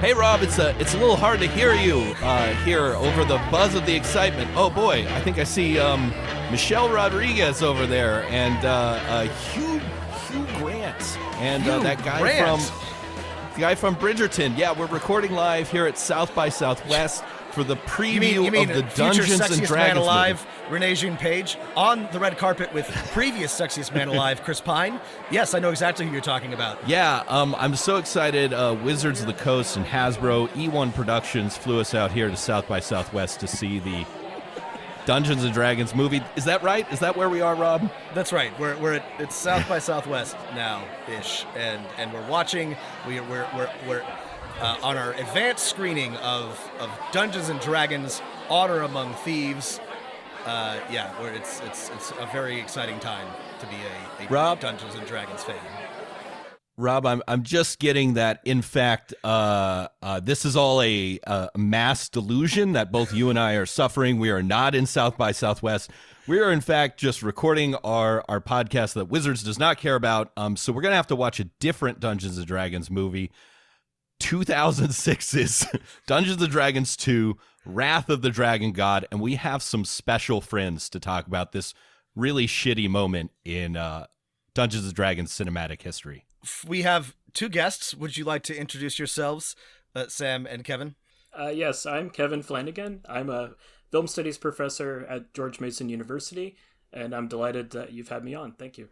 Hey Rob, it's a little hard to hear you here over the buzz of the excitement. Oh boy, I think I see Michelle Rodriguez over there and Hugh Grant and that guy from Bridgerton. Yeah, we're recording live here at South by Southwest for the preview of the Dungeons and Dragons Man Alive, Renee Jean Page, on the red carpet with previous Sexiest Man Alive, Chris Pine. Yes, I know exactly who you're talking about. Yeah, I'm so excited. Wizards of the Coast and Hasbro E1 Productions flew us out here to South by Southwest to see the Dungeons and Dragons movie. Is that right? Is that where we are, Rob? That's right. It's South by Southwest now-ish, and we're watching. We're on our advanced screening of Dungeons and Dragons: Honor Among Thieves. It's a very exciting time to be a Rob, Dungeons and Dragons fan. Rob, I'm just getting that. In fact, this is all a mass delusion that both you and I are suffering. We are not in South by Southwest. We are, in fact, just recording our podcast that Wizards does not care about. So we're gonna have to watch a different Dungeons and Dragons movie. 2006's Dungeons and Dragons 2, Wrath of the Dragon God, and we have some special friends to talk about this really shitty moment in Dungeons and Dragons cinematic history. We have two guests. Would you like to introduce yourselves, Sam and Kevin? Yes, I'm Kevin Flanagan. I'm a film studies professor at George Mason University, and I'm delighted that you've had me on. Thank you.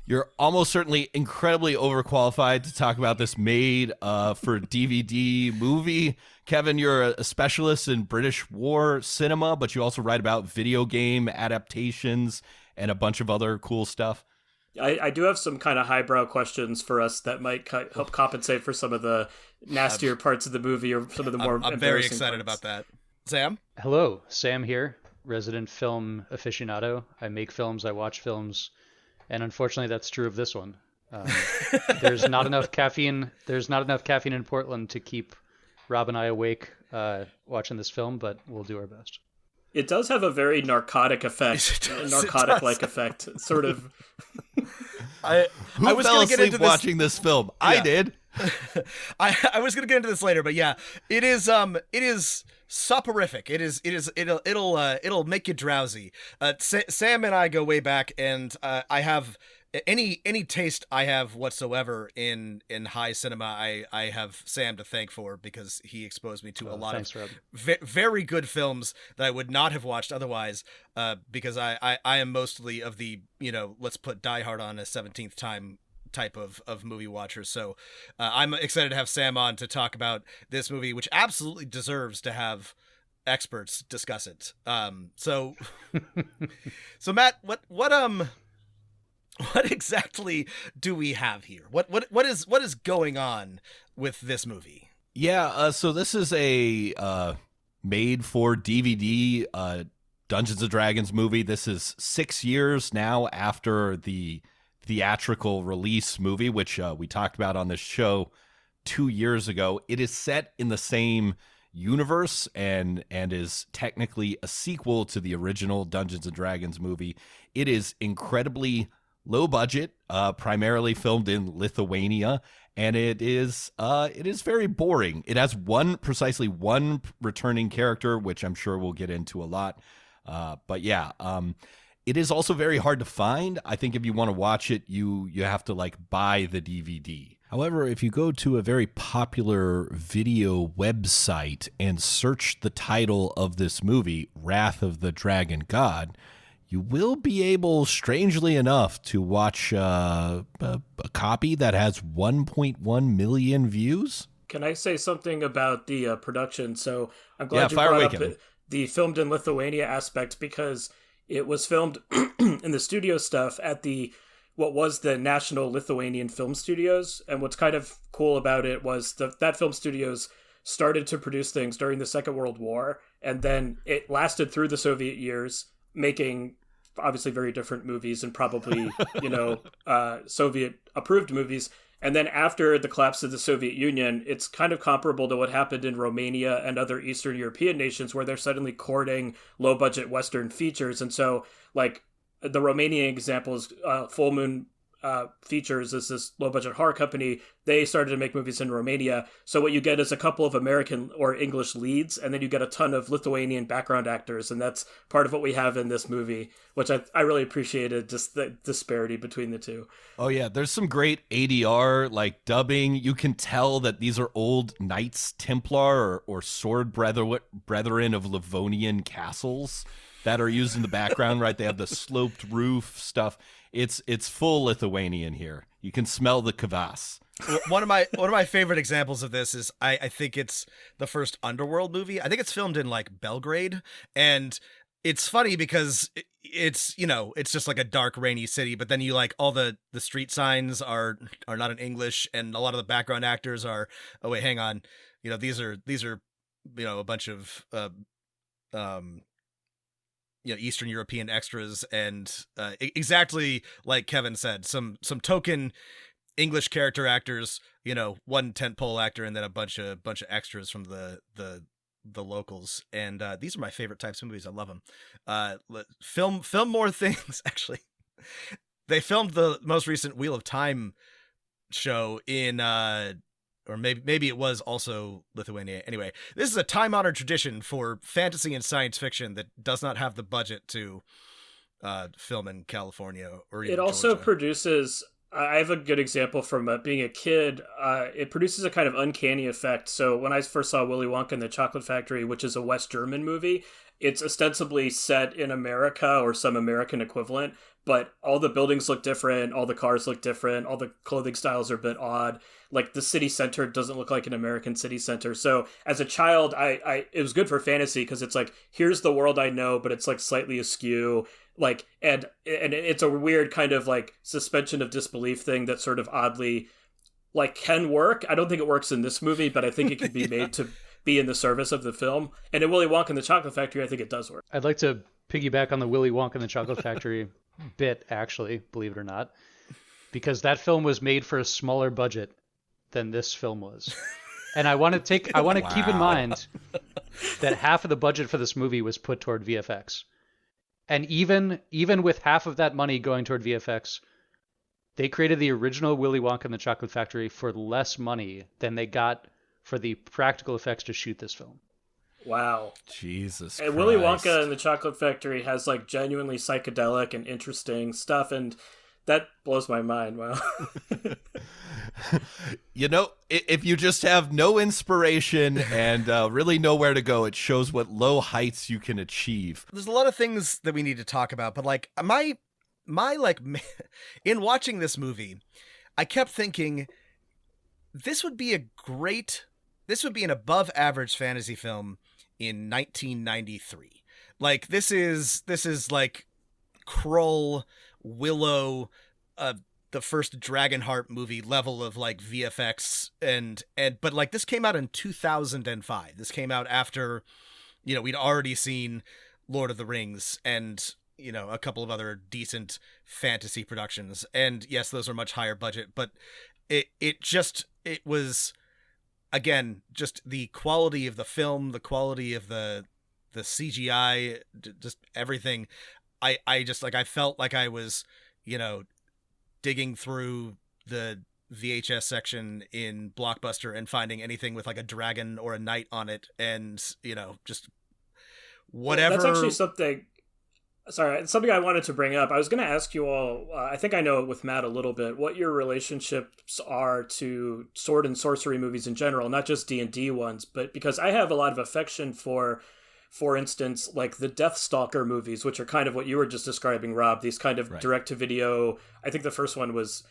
You're almost certainly incredibly overqualified to talk about this made for DVD movie. Kevin, you're a specialist in British war cinema, but you also write about video game adaptations and a bunch of other cool stuff. I do have some kind of highbrow questions for us that might help compensate for some of the nastier parts of the movie or some of the more I'm very excited about that. Sam? Hello, Sam here, resident film aficionado. I make films, I watch films. And unfortunately, that's true of this one. There's not enough caffeine. There's not enough caffeine in Portland to keep Rob and I awake watching this film, but we'll do our best. It does have a very narcotic effect, narcotic-like effect, sort of. I was fell asleep watching this film? Yeah. I did. I was going to get into this later, but yeah, it is soporific. It'll make you drowsy. Sam and I go way back, and I have any taste I have whatsoever in high cinema. I have Sam to thank for, because he exposed me to a lot of very good films that I would not have watched otherwise. Because I am mostly of the let's put Die Hard on a 17th time type of movie watchers. So I'm excited to have Sam on to talk about this movie, which absolutely deserves to have experts discuss it. So Matt, what exactly do we have here? What is going on with this movie? Yeah, so this is a made for DVD Dungeons and Dragons movie. This is 6 years now after the theatrical release movie, which we talked about on this show 2 years ago. It is set in the same universe and is technically a sequel to the original Dungeons and Dragons movie. It is incredibly low budget, primarily filmed in Lithuania, and it is very boring. It has precisely one returning character, which I'm sure we'll get into a lot. But yeah, it is also very hard to find. I think if you want to watch it, you have to buy the DVD. However, if you go to a very popular video website and search the title of this movie, Wrath of the Dragon God, you will be able, strangely enough, to watch a copy that has 1.1 million views. Can I say something about the production? So I'm glad you brought up the filmed in Lithuania aspect, because it was filmed in the studio stuff at what was the National Lithuanian Film Studios. And what's kind of cool about it was that film studios started to produce things during the Second World War, and then it lasted through the Soviet years, making obviously very different movies and probably, Soviet approved movies. And then after the collapse of the Soviet Union, it's kind of comparable to what happened in Romania and other Eastern European nations, where they're suddenly courting low budget Western features. And so the Romanian example is Full Moon Features is this low budget horror company. They started to make movies in Romania. So what you get is a couple of American or English leads, and then you get a ton of Lithuanian background actors. And that's part of what we have in this movie, which I really appreciated, just the disparity between the two. Oh yeah, there's some great ADR like dubbing. You can tell that these are old Knights Templar or sword brethren of Livonian castles that are used in the background, right? They have the sloped roof stuff. It's full Lithuanian here. You can smell the kvass. One of my favorite examples of this is I think it's the first Underworld movie. I think it's filmed in like Belgrade, and it's funny because it's, you know, it's just like a dark, rainy city, but then you like all the street signs are not in English, and a lot of the background actors are, oh wait, hang on, you know, these are you know, a bunch of you know, Eastern European extras, and exactly like Kevin said, some token English character actors, you know, one tentpole actor, and then a bunch of extras from the locals. And these are my favorite types of movies. I love them. Film more things. Actually, they filmed the most recent Wheel of Time show in or maybe it was also Lithuania. Anyway, this is a time-honored tradition for fantasy and science fiction that does not have the budget to film in California or even It also Georgia. Produces, I have a good example from being a kid. It produces a kind of uncanny effect. So when I first saw Willy Wonka and the Chocolate Factory, which is a West German movie, it's ostensibly set in America or some American equivalent, but all the buildings look different, all the cars look different, all the clothing styles are a bit odd. Like the city center doesn't look like an American city center. So as a child, I it was good for fantasy because it's like, here's the world I know, but it's like slightly askew. Like, and it's a weird kind of like suspension of disbelief thing that sort of oddly like can work. I don't think it works in this movie, but I think it could be made to be in the service of the film. And in Willy Wonka and the Chocolate Factory, I think it does work. I'd like to piggyback on the Willy Wonka and the Chocolate Factory bit, actually, believe it or not, because that film was made for a smaller budget than this film was. And I want to keep in mind that half of the budget for this movie was put toward VFX. And even with half of that money going toward VFX, they created the original Willy Wonka and the Chocolate Factory for less money than they got for the practical effects to shoot this film. Wow. Jesus and Christ. Willy Wonka and the Chocolate Factory has like genuinely psychedelic and interesting stuff, and that blows my mind. Wow. You know, if you just have no inspiration and really know where to go, it shows what low heights you can achieve. There's a lot of things that we need to talk about, but like my like in watching this movie, I kept thinking this would be an above average fantasy film in 1993. Like this is like Krull, Willow, the first Dragonheart movie level of like VFX and but like this came out in 2005. This came out after, you know, we'd already seen Lord of the Rings and, you know, a couple of other decent fantasy productions. And yes, those are much higher budget, but it was, again, just the quality of the film, the quality of the CGI, just everything. I just like, I felt like I was, you know, digging through the VHS section in Blockbuster and finding anything with like a dragon or a knight on it, and, you know, just whatever. That's actually something I wanted to bring up. I was going to ask you all, I think I know with Matt a little bit, what your relationships are to sword and sorcery movies in general, not just D&D ones, but because I have a lot of affection for instance, like the Deathstalker movies, which are kind of what you were just describing, Rob, these kind of direct-to-video. I think the first one was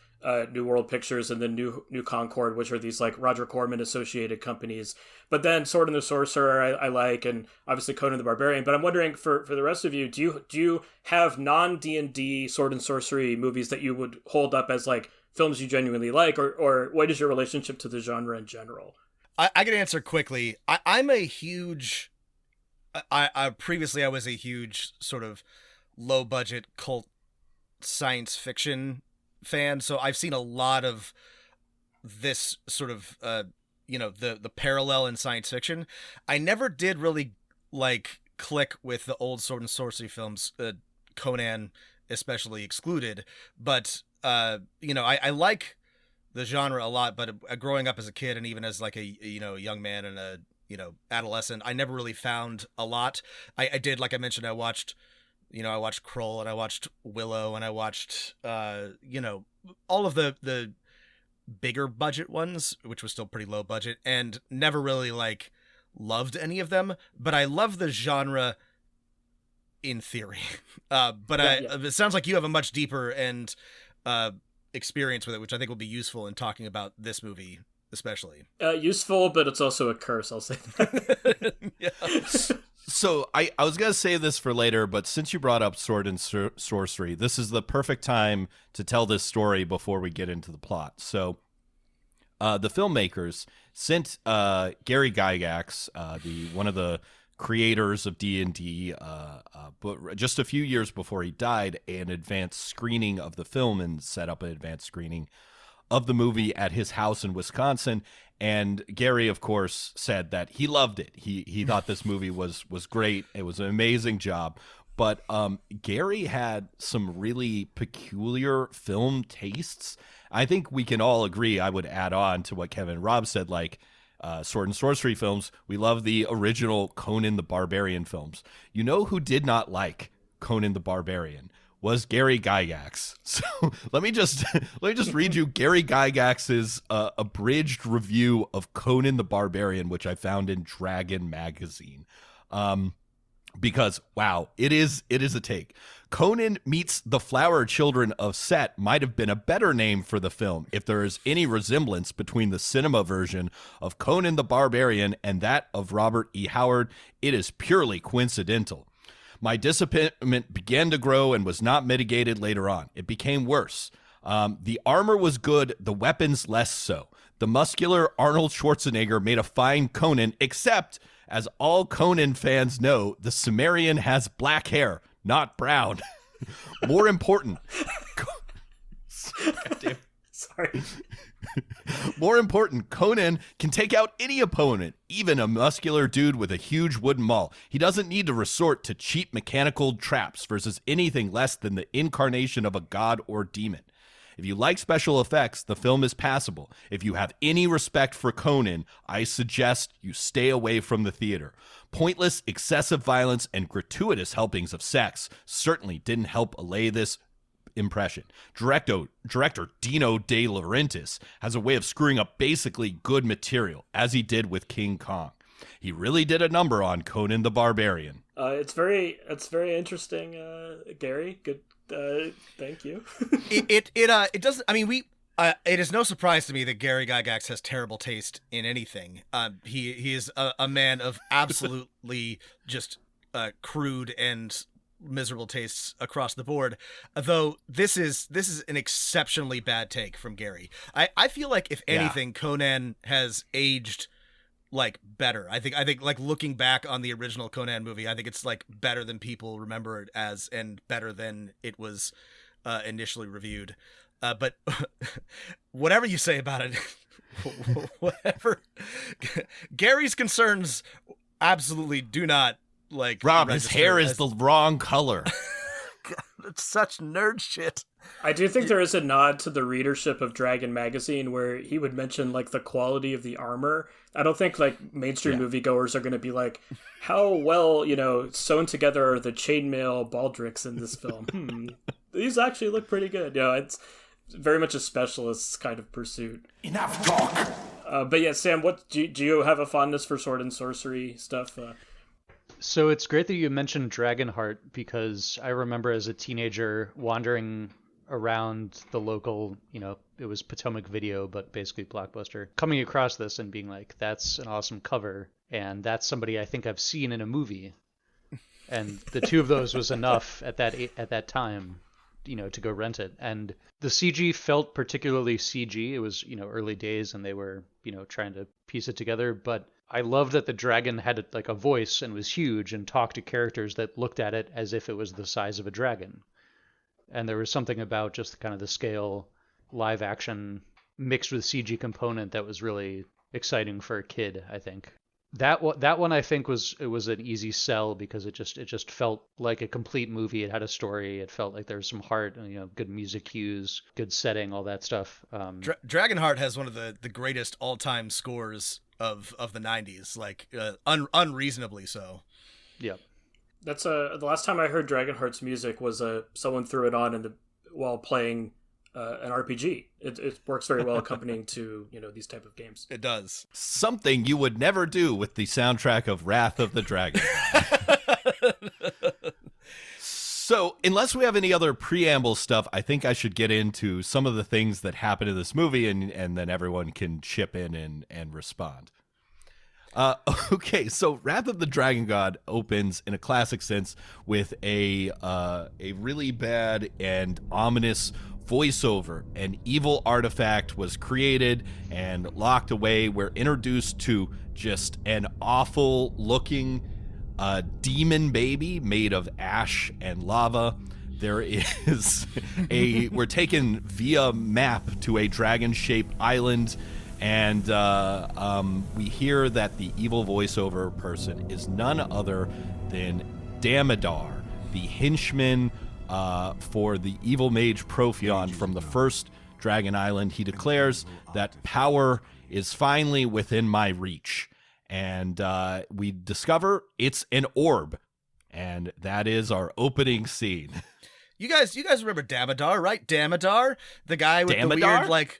New World Pictures and then New Concord, which are these like Roger Corman-associated companies. But then Sword and the Sorcerer I like, and obviously Conan the Barbarian. But I'm wondering, for the rest of you, do you have non-D&D sword and sorcery movies that you would hold up as like films you genuinely like, or what is your relationship to the genre in general? I can answer quickly. I'm a huge... previously I was a huge sort of low budget cult science fiction fan, so I've seen a lot of this sort of you know, the parallel in science fiction. I never did really like click with the old sword and sorcery films, Conan especially excluded, but I like the genre a lot, but growing up as a kid and even as like a young man and a adolescent, I never really found a lot. I did, like I mentioned, I watched Krull, and I watched Willow, and I watched all of the bigger budget ones, which was still pretty low budget, and never really like loved any of them. But I love the genre in theory. It sounds like you have a much deeper and experience with it, which I think will be useful in talking about this movie especially. Useful, but it's also a curse, I'll say that. Yeah. So I was going to save this for later, but since you brought up sword and sorcery, this is the perfect time to tell this story before we get into the plot. So the filmmakers sent Gary Gygax, one of the creators of D&D, but just a few years before he died, an advanced screening of the film and set up an advanced screening of the movie at his house in Wisconsin. And Gary, of course, said that he loved it. He thought this movie was great. It was an amazing job. But Gary had some really peculiar film tastes. I think we can all agree, I would add on to what Kevin and Rob said, like sword and sorcery films. We love the original Conan the Barbarian films. You know who did not like Conan the Barbarian? Was Gary Gygax. So let me just read you Gary Gygax's abridged review of Conan the Barbarian, which I found in Dragon magazine. Because wow, it is a take. Conan meets the Flower Children of Set might have been a better name for the film if there is any resemblance between the cinema version of Conan the Barbarian and that of Robert E. Howard. It is purely coincidental. My disappointment began to grow and was not mitigated later on. It became worse. The armor was good, the weapons less so. The muscular Arnold Schwarzenegger made a fine Conan, except, as all Conan fans know, the Cimmerian has black hair, not brown. More important... Sorry. More important, Conan can take out any opponent, even a muscular dude with a huge wooden maul. He doesn't need to resort to cheap mechanical traps versus anything less than the incarnation of a god or demon. If you like special effects, the film is passable. If you have any respect for Conan, I suggest you stay away from the theater. Pointless, excessive violence and gratuitous helpings of sex certainly didn't help allay this impression. Director Dino De Laurentiis has a way of screwing up basically good material, as he did with King Kong. He really did a number on Conan the Barbarian. It's very interesting, Gary. Good, thank you. It doesn't. I mean, it is no surprise to me that Gary Gygax has terrible taste in anything. He is a man of absolutely just crude and miserable tastes across the board, though this is an exceptionally bad take from Gary. I feel like if anything, Conan has aged like better. I think like looking back on the original Conan movie, I think it's like better than people remember it as, and better than it was initially reviewed. But whatever you say about it, whatever, Gary's concerns absolutely do not like Rob, his hair is the wrong color. God, it's such nerd shit. I do think there is a nod to the readership of Dragon magazine where he would mention like the quality of the armor. I don't think like mainstream moviegoers are going to be like, how well, sewn together are the chainmail baldricks in this film. These actually look pretty good. It's very much a specialist's kind of pursuit. Enough talk. But yeah, Sam, what do you have a fondness for sword and sorcery stuff? So it's great that you mentioned Dragonheart, because I remember as a teenager wandering around the local, it was Potomac Video, but basically Blockbuster, coming across this and being like, that's an awesome cover, and that's somebody I think I've seen in a movie. And the two of those was enough at that time, to go rent it. And the CG felt particularly CG. It was, early days and they were, trying to piece it together, but I loved that the dragon had like a voice and was huge and talked to characters that looked at it as if it was the size of a dragon. And there was something about just kind of the scale, live action mixed with CG component that was really exciting for a kid, I think. That one I think was an easy sell because it just felt like a complete movie. It had a story. It felt like there was some heart, good music cues, good setting, all that stuff. Dragonheart has one of the greatest all-time scores of the 90s, like unreasonably so. Yeah. That's the last time I heard Dragonheart's music was someone threw it on while playing an RPG. It works very well accompanying to these type of games. It does. Something you would never do with the soundtrack of Wrath of the Dragon. So, unless we have any other preamble stuff, I think I should get into some of the things that happen in this movie, and then everyone can chip in and respond. Okay, so Wrath of the Dragon God opens in a classic sense with a really bad and ominous voiceover. An evil artifact was created and locked away. We're introduced to just an awful looking demon baby made of ash and lava. There is we're taken via map to a dragon-shaped island, and we hear that the evil voiceover person is none other than Damodar, the henchman for the evil mage Profion from the first Dragon Island. He declares that power is finally within my reach. And we discover it's an orb. And that is our opening scene. You guys remember Damodar, right? Damodar? The guy with Damodar? the weird, like,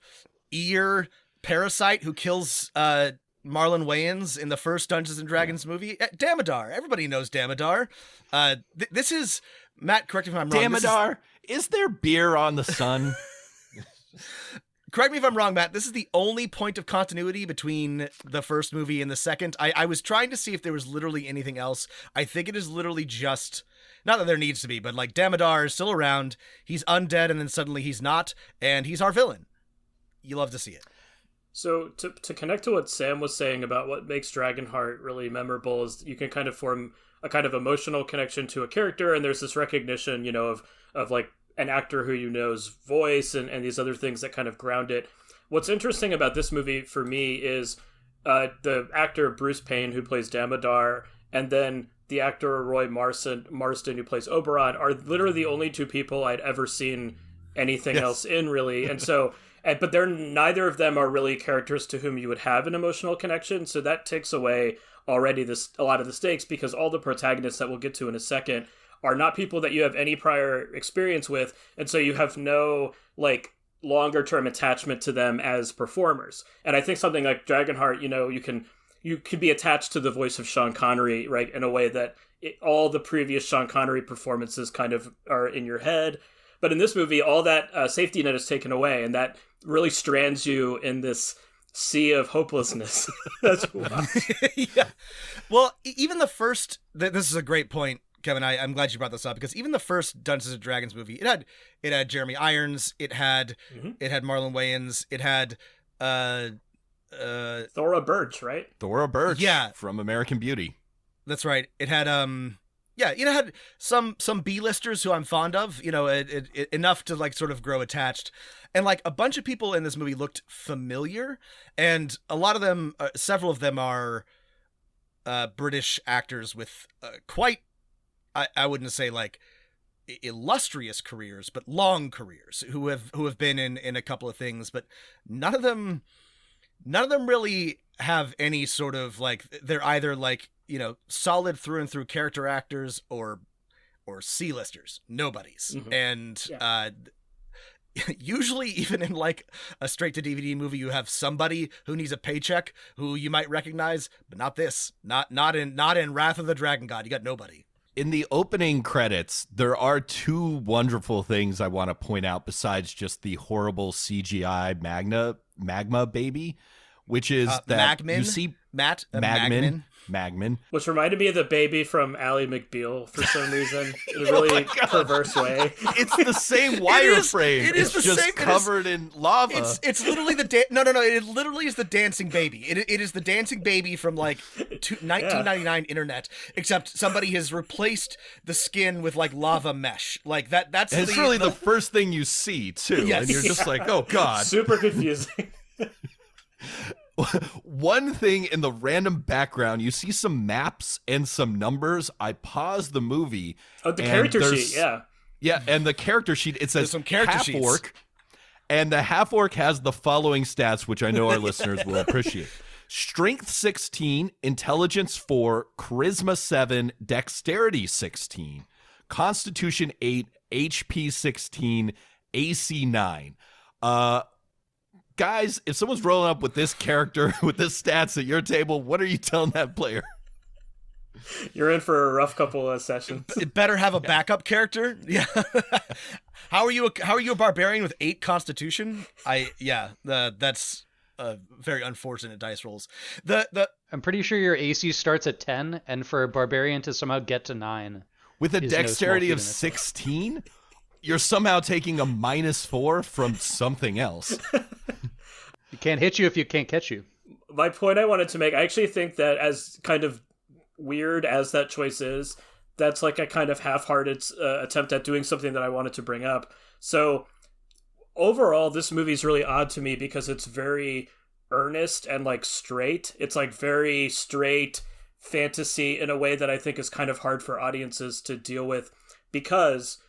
ear parasite who kills Marlon Wayans in the first Dungeons and Dragons movie. Damodar. Everybody knows Damodar. This is... Matt, correct me if I'm wrong. Damodar, is there beer on the sun? Correct me if I'm wrong, Matt. This is the only point of continuity between the first movie and the second. I was trying to see if there was literally anything else. I think it is literally just... Not that there needs to be, but like Damodar is still around. He's undead, and then suddenly he's not, and he's our villain. You love to see it. So to connect to what Sam was saying about what makes Dragonheart really memorable is you can kind of form a kind of emotional connection to a character, and there's this recognition, of like an actor who know's voice and these other things that kind of ground it. What's interesting about this movie for me is the actor Bruce Payne, who plays Damodar, and then the actor Roy Marston, who plays Oberon, are literally the only two people I'd ever seen anything else in, really. And so, but neither of them are really characters to whom you would have an emotional connection. So that takes away already a lot of the stakes, because all the protagonists that we'll get to in a second are not people that you have any prior experience with, and so you have no like longer term attachment to them as performers. And I think something like Dragonheart, you could be attached to the voice of Sean Connery, right, in a way that all the previous Sean Connery performances kind of are in your head. But in this movie, all that safety net is taken away, and that really strands you in this sea of hopelessness. That's wild. Yeah. Well, even the first... This is a great point, Kevin. I'm glad you brought this up, because even the first Dungeons and Dragons movie, it had Jeremy Irons, it had Marlon Wayans, it had Thora Birch, right? Thora Birch, yeah, from American Beauty. That's right. It had had some B-listers who I'm fond of, enough to like sort of grow attached. And like a bunch of people in this movie looked familiar, and a lot of them, several of them are British actors with quite, I wouldn't say like illustrious careers, but long careers, who have been in a couple of things, but none of them really have any sort of like, they're either like, solid through and through character actors or C-listers, nobodies. Mm-hmm. And usually even in like a straight to DVD movie, you have somebody who needs a paycheck who you might recognize, but not this, not in Wrath of the Dragon God. You got nobody. In the opening credits, there are two wonderful things I want to point out besides just the horrible CGI magma baby, which is that Magman? you see Matt Magman, which reminded me of the baby from Ally McBeal for some reason in a really perverse way. It's the same wireframe. It's just same, covered in lava. It's literally no. It literally is the dancing baby. It is the dancing baby from like 1999 internet, except somebody has replaced the skin with like lava mesh. Like that. That's it's really the first thing you see too, yes. And you're just like, oh god, super confusing. one thing in the random background, you see some maps and some numbers. I paused the movie. Oh, the character sheet, yeah. Yeah, and the character sheet, it says some character half-orc, sheets. and the half-orc has the following stats, which I know our listeners will appreciate. Strength 16, Intelligence 4, Charisma 7, Dexterity 16, Constitution 8, HP 16, AC 9. Guys, if someone's rolling up with this character, with this stats at your table, what are you telling that player? You're in for a rough couple of sessions. It better have a backup character. Yeah. How are you a barbarian with 8 Constitution? That's very unfortunate dice rolls. I'm pretty sure your AC starts at 10, and for a barbarian to somehow get to 9 with a dexterity of 16, you're somehow taking a -4 from something else. You can't hit you if you can't catch you. My point I wanted to make, I actually think that as kind of weird as that choice is, that's like a kind of half-hearted attempt at doing something that I wanted to bring up. So overall, this movie is really odd to me because it's very earnest and like straight. It's like very straight fantasy in a way that I think is kind of hard for audiences to deal with, because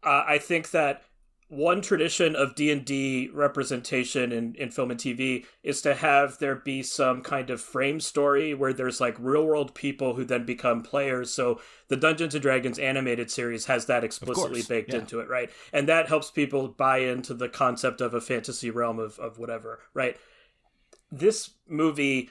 I think that one tradition of D&D representation in film and TV is to have there be some kind of frame story where there's like real world people who then become players. So the Dungeons and Dragons animated series has that explicitly baked into it, right? And that helps people buy into the concept of a fantasy realm of whatever, right? This movie,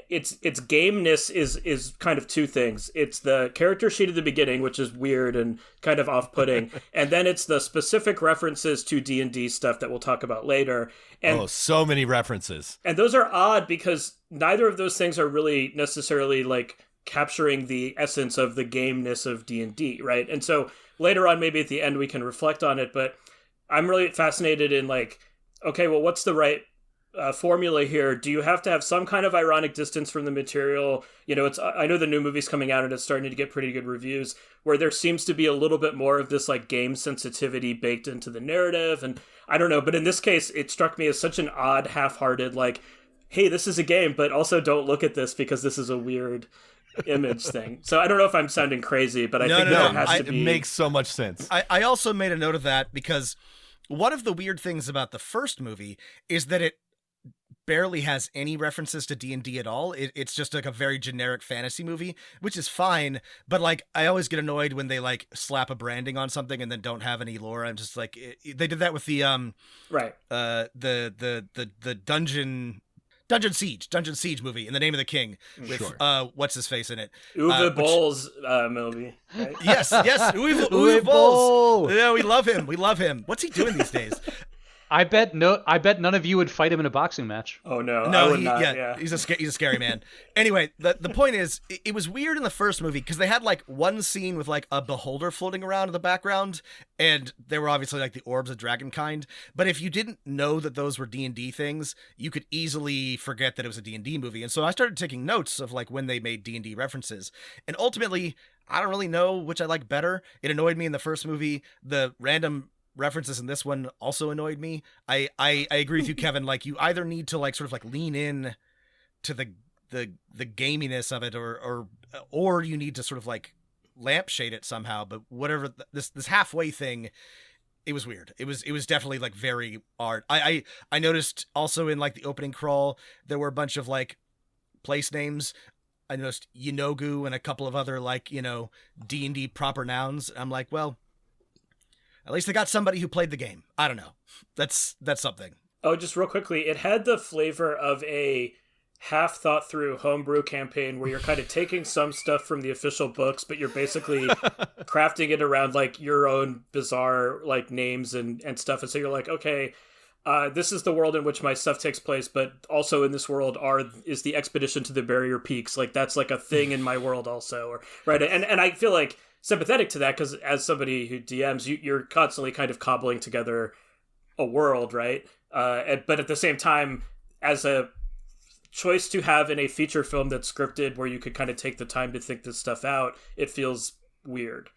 its gameness is kind of two things. It's the character sheet at the beginning, which is weird and kind of off-putting, and then it's the specific references to D&D stuff that we'll talk about later. And so many references. And those are odd because neither of those things are really necessarily like capturing the essence of the gameness of D&D, right? And so later on, maybe at the end we can reflect on it, but I'm really fascinated in like, okay, well, what's the right formula here? Do you have to have some kind of ironic distance from the material? You know, I know the new movie's coming out and it's starting to get pretty good reviews, where there seems to be a little bit more of this like game sensitivity baked into the narrative, and I don't know, but in this case it struck me as such an odd half-hearted like, hey, this is a game, but also don't look at this because this is a weird image thing. So I don't know if I'm sounding crazy, but I think there has to be. It makes so much sense. I also made a note of that because one of the weird things about the first movie is that it barely has any references to D&D at all. It's just like a very generic fantasy movie, which is fine, but like I always get annoyed when they like slap a branding on something and then don't have any lore. I'm just like, they did that with the the Dungeon Siege movie, In the Name of the King, with what's his face in it, Uwe Boll's movie, right? yes Uwe Boll. Yeah, we love him. What's he doing these days? I bet none of you would fight him in a boxing match. Oh no, I would not. Yeah, he's a scary man. Anyway, the point is, it was weird in the first movie because they had like one scene with like a beholder floating around in the background, and they were obviously like the orbs of dragon kind. But if you didn't know that those were D&D things, you could easily forget that it was a D&D movie. And so I started taking notes of like when they made D&D references, and ultimately, I don't really know which I like better. It annoyed me in the first movie. The random references in this one also annoyed me. I agree with you, Kevin. Like, you either need to like sort of like lean in to the gaminess of it, or you need to sort of like lampshade it somehow. But whatever, this halfway thing, it was weird. It was definitely like very art. I noticed also in like the opening crawl there were a bunch of like place names. I noticed Yinogu and a couple of other like, you know, D&D proper nouns. I'm like, well, at least they got somebody who played the game. I don't know. That's something. Oh, just real quickly, it had the flavor of a half thought through homebrew campaign where you're kind of taking some stuff from the official books, but you're basically crafting it around like your own bizarre like names and stuff. And so you're like, okay, this is the world in which my stuff takes place, but also in this world is the expedition to the Barrier Peaks. Like that's like a thing in my world also, or right. And I feel like sympathetic to that because as somebody who DMs, you're constantly kind of cobbling together a world, right? But at the same time, as a choice to have in a feature film that's scripted where you could kind of take the time to think this stuff out, it feels weird.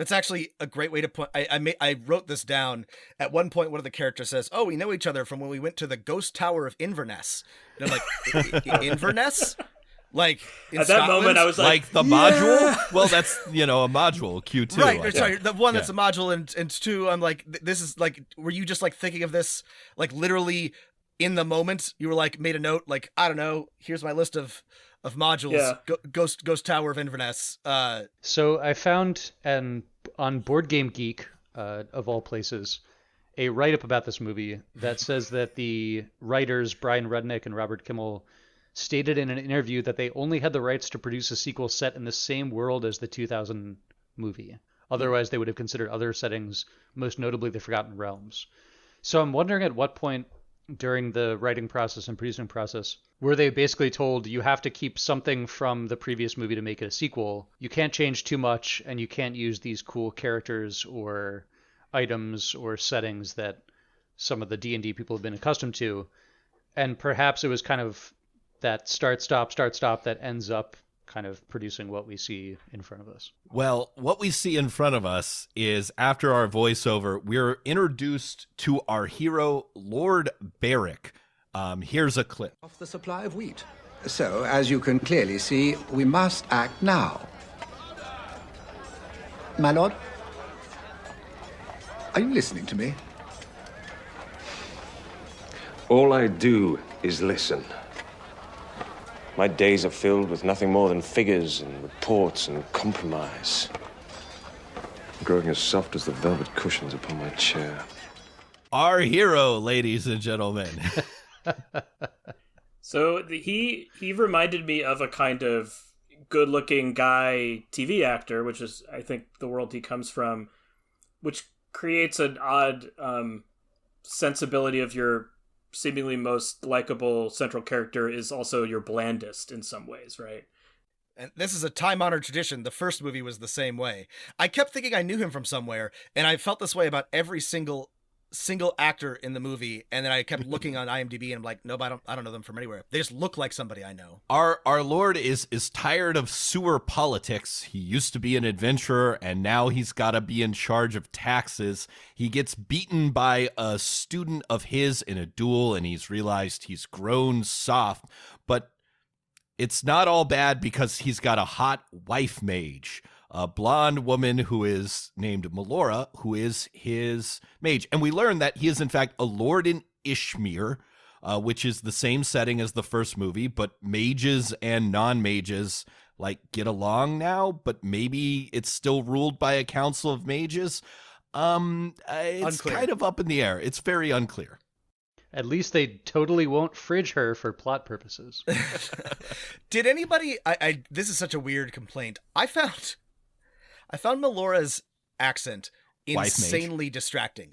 That's actually a great way to put. I wrote this down. At one point, one of the characters says, "Oh, we know each other from when we went to the Ghost Tower of Inverness." And I'm like, Inverness? Like in at that Scotland? moment, I was like the module. Well, that's a module Q2. Right. Sorry, the one that's a module, and two. I'm like, this is like. Were you just like thinking of this like literally in the moment? You were like made a note, like I don't know. Here's my list of modules. Yeah. Ghost Tower of Inverness. So I found on Board Game Geek, of all places, a write-up about this movie that says that the writers Brian Rudnick and Robert Kimmel stated in an interview that they only had the rights to produce a sequel set in the same world as the 2000 movie. Otherwise, they would have considered other settings, most notably the Forgotten Realms. So I'm wondering at what point during the writing process and producing process were they basically told you have to keep something from the previous movie to make it a sequel. You can't change too much, and you can't use these cool characters or items or settings that some of the D&D people have been accustomed to. And perhaps it was kind of that start-stop that ends up kind of producing what we see in front of us. Well, what we see in front of us is after our voiceover, we're introduced to our hero, Lord Beric. Here's a clip. Off the supply of wheat. So, as you can clearly see, we must act now. My lord? Are you listening to me? All I do is listen. My days are filled with nothing more than figures and reports and compromise. I'm growing as soft as the velvet cushions upon my chair. Our hero, ladies and gentlemen. So he reminded me of a kind of good-looking guy TV actor, which is, I think, the world he comes from, which creates an odd sensibility of your seemingly most likable central character is also your blandest in some ways, right? And this is a time-honored tradition. The first movie was the same way. I kept thinking I knew him from somewhere, and I felt this way about every single actor in the movie, and then I kept looking on IMDb, and I'm like, nope, I don't know them from anywhere. They just look like somebody I know. Our Lord is tired of sewer politics. He used to be an adventurer, and now he's got to be in charge of taxes. He gets beaten by a student of his in a duel, and he's realized he's grown soft, but it's not all bad because he's got a hot wife mage, a blonde woman who is named Melora, who is his mage. And we learn that he is, in fact, a lord in Ishmir, which is the same setting as the first movie, but mages and non-mages, get along now, but maybe it's still ruled by a council of mages. It's unclear. Kind of up in the air. It's very unclear. At least they totally won't fridge her for plot purposes. Did anybody... this is such a weird complaint. I found Melora's accent insanely distracting.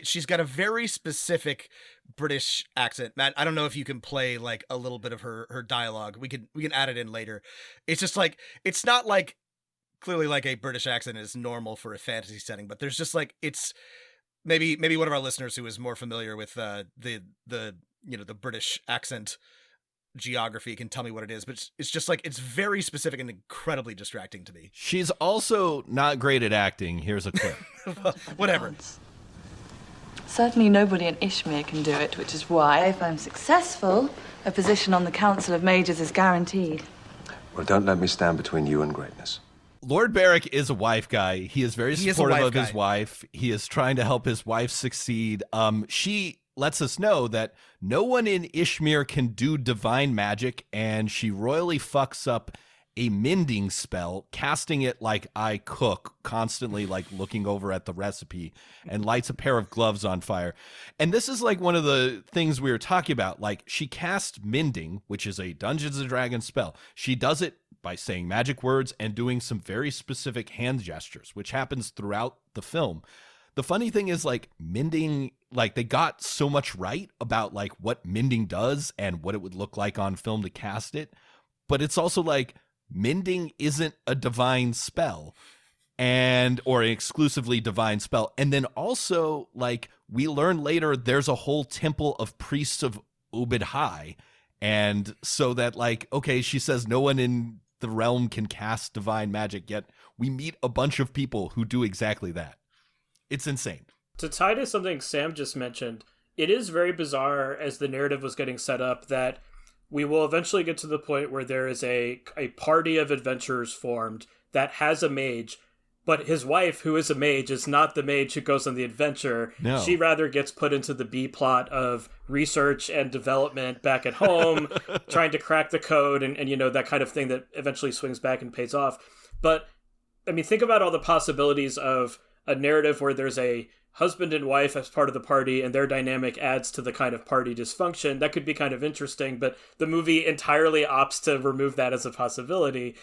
She's got a very specific British accent. Matt, I don't know if you can play a little bit of her dialogue. We can add it in later. It's just it's not clearly a British accent is normal for a fantasy setting, but there's just it's maybe one of our listeners who is more familiar with the British accent geography can tell me what it is, but it's just it's very specific and incredibly distracting to me. She's also not great at acting. Here's a clip. Whatever. Certainly nobody in Ishmir can do it, which is why, if I'm successful, a position on the Council of Mages is guaranteed. Well, don't let me stand between you and greatness. Lord Beric is a wife guy. He is very supportive of his wife. He is trying to help his wife succeed. She lets us know that no one in Ishmir can do divine magic, and she royally fucks up a mending spell, casting it like I cook, constantly looking over at the recipe, and lights a pair of gloves on fire. And this is one of the things we were talking about. She cast mending, which is a Dungeons & Dragons spell. She does it by saying magic words and doing some very specific hand gestures, which happens throughout the film. The funny thing is mending, they got so much right about what mending does and what it would look like on film to cast it. But it's also mending isn't a divine spell or an exclusively divine spell. And then also we learn later there's a whole temple of priests of Obad-Hai. And so that okay, she says no one in the realm can cast divine magic, yet we meet a bunch of people who do exactly that. It's insane. To tie to something Sam just mentioned, it is very bizarre as the narrative was getting set up that we will eventually get to the point where there is a party of adventurers formed that has a mage, but his wife, who is a mage, is not the mage who goes on the adventure. No. She rather gets put into the B plot of research and development back at home, trying to crack the code and that kind of thing that eventually swings back and pays off. But, I mean, think about all the possibilities of a narrative where there's a husband and wife as part of the party and their dynamic adds to the kind of party dysfunction. That could be kind of interesting, but the movie entirely opts to remove that as a possibility,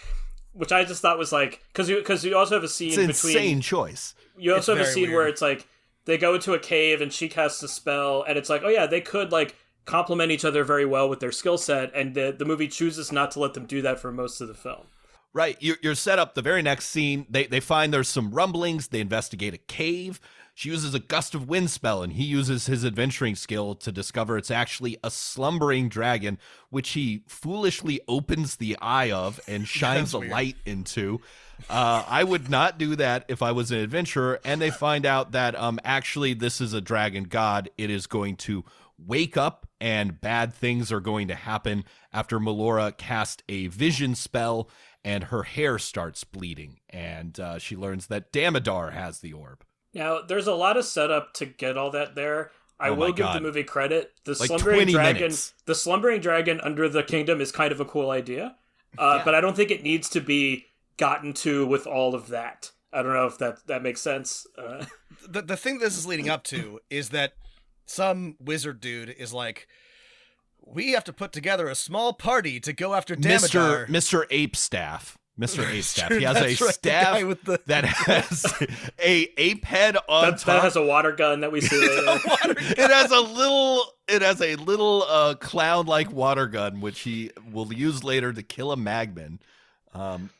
which I just thought was like, because you also have a scene it's an insane choice. You also have a scene weird. where it's like they go into a cave and she casts a spell, and it's like, oh yeah, they could like complement each other very well with their skill set, and the movie chooses not to let them do that for most of the film. Right, you're set up. The very next scene, they find there's some rumblings. They investigate a cave. She uses a gust of wind spell, and he uses his adventuring skill to discover it's actually a slumbering dragon, which he foolishly opens the eye of and shines a light into. I would not do that if I was an adventurer. And they find out that actually this is a dragon god. It is going to wake up, and bad things are going to happen after Melora cast a vision spell, and her hair starts bleeding. And she learns that Damodar has the orb. Now, there's a lot of setup to get all that there. I will give the movie credit. The like slumbering 20 dragon, minutes. the slumbering dragon under the kingdom is kind of a cool idea, but I don't think it needs to be gotten to with all of that. I don't know if that makes sense. The thing this is leading up to is that some wizard dude is like, we have to put together a small party to go after Damodar. Mr. Apestaff. Mr. Apestaff. He has That's a right, staff that has a ape head on top. That has a water gun that we see later. It has a little clown-like water gun, which he will use later to kill a magman.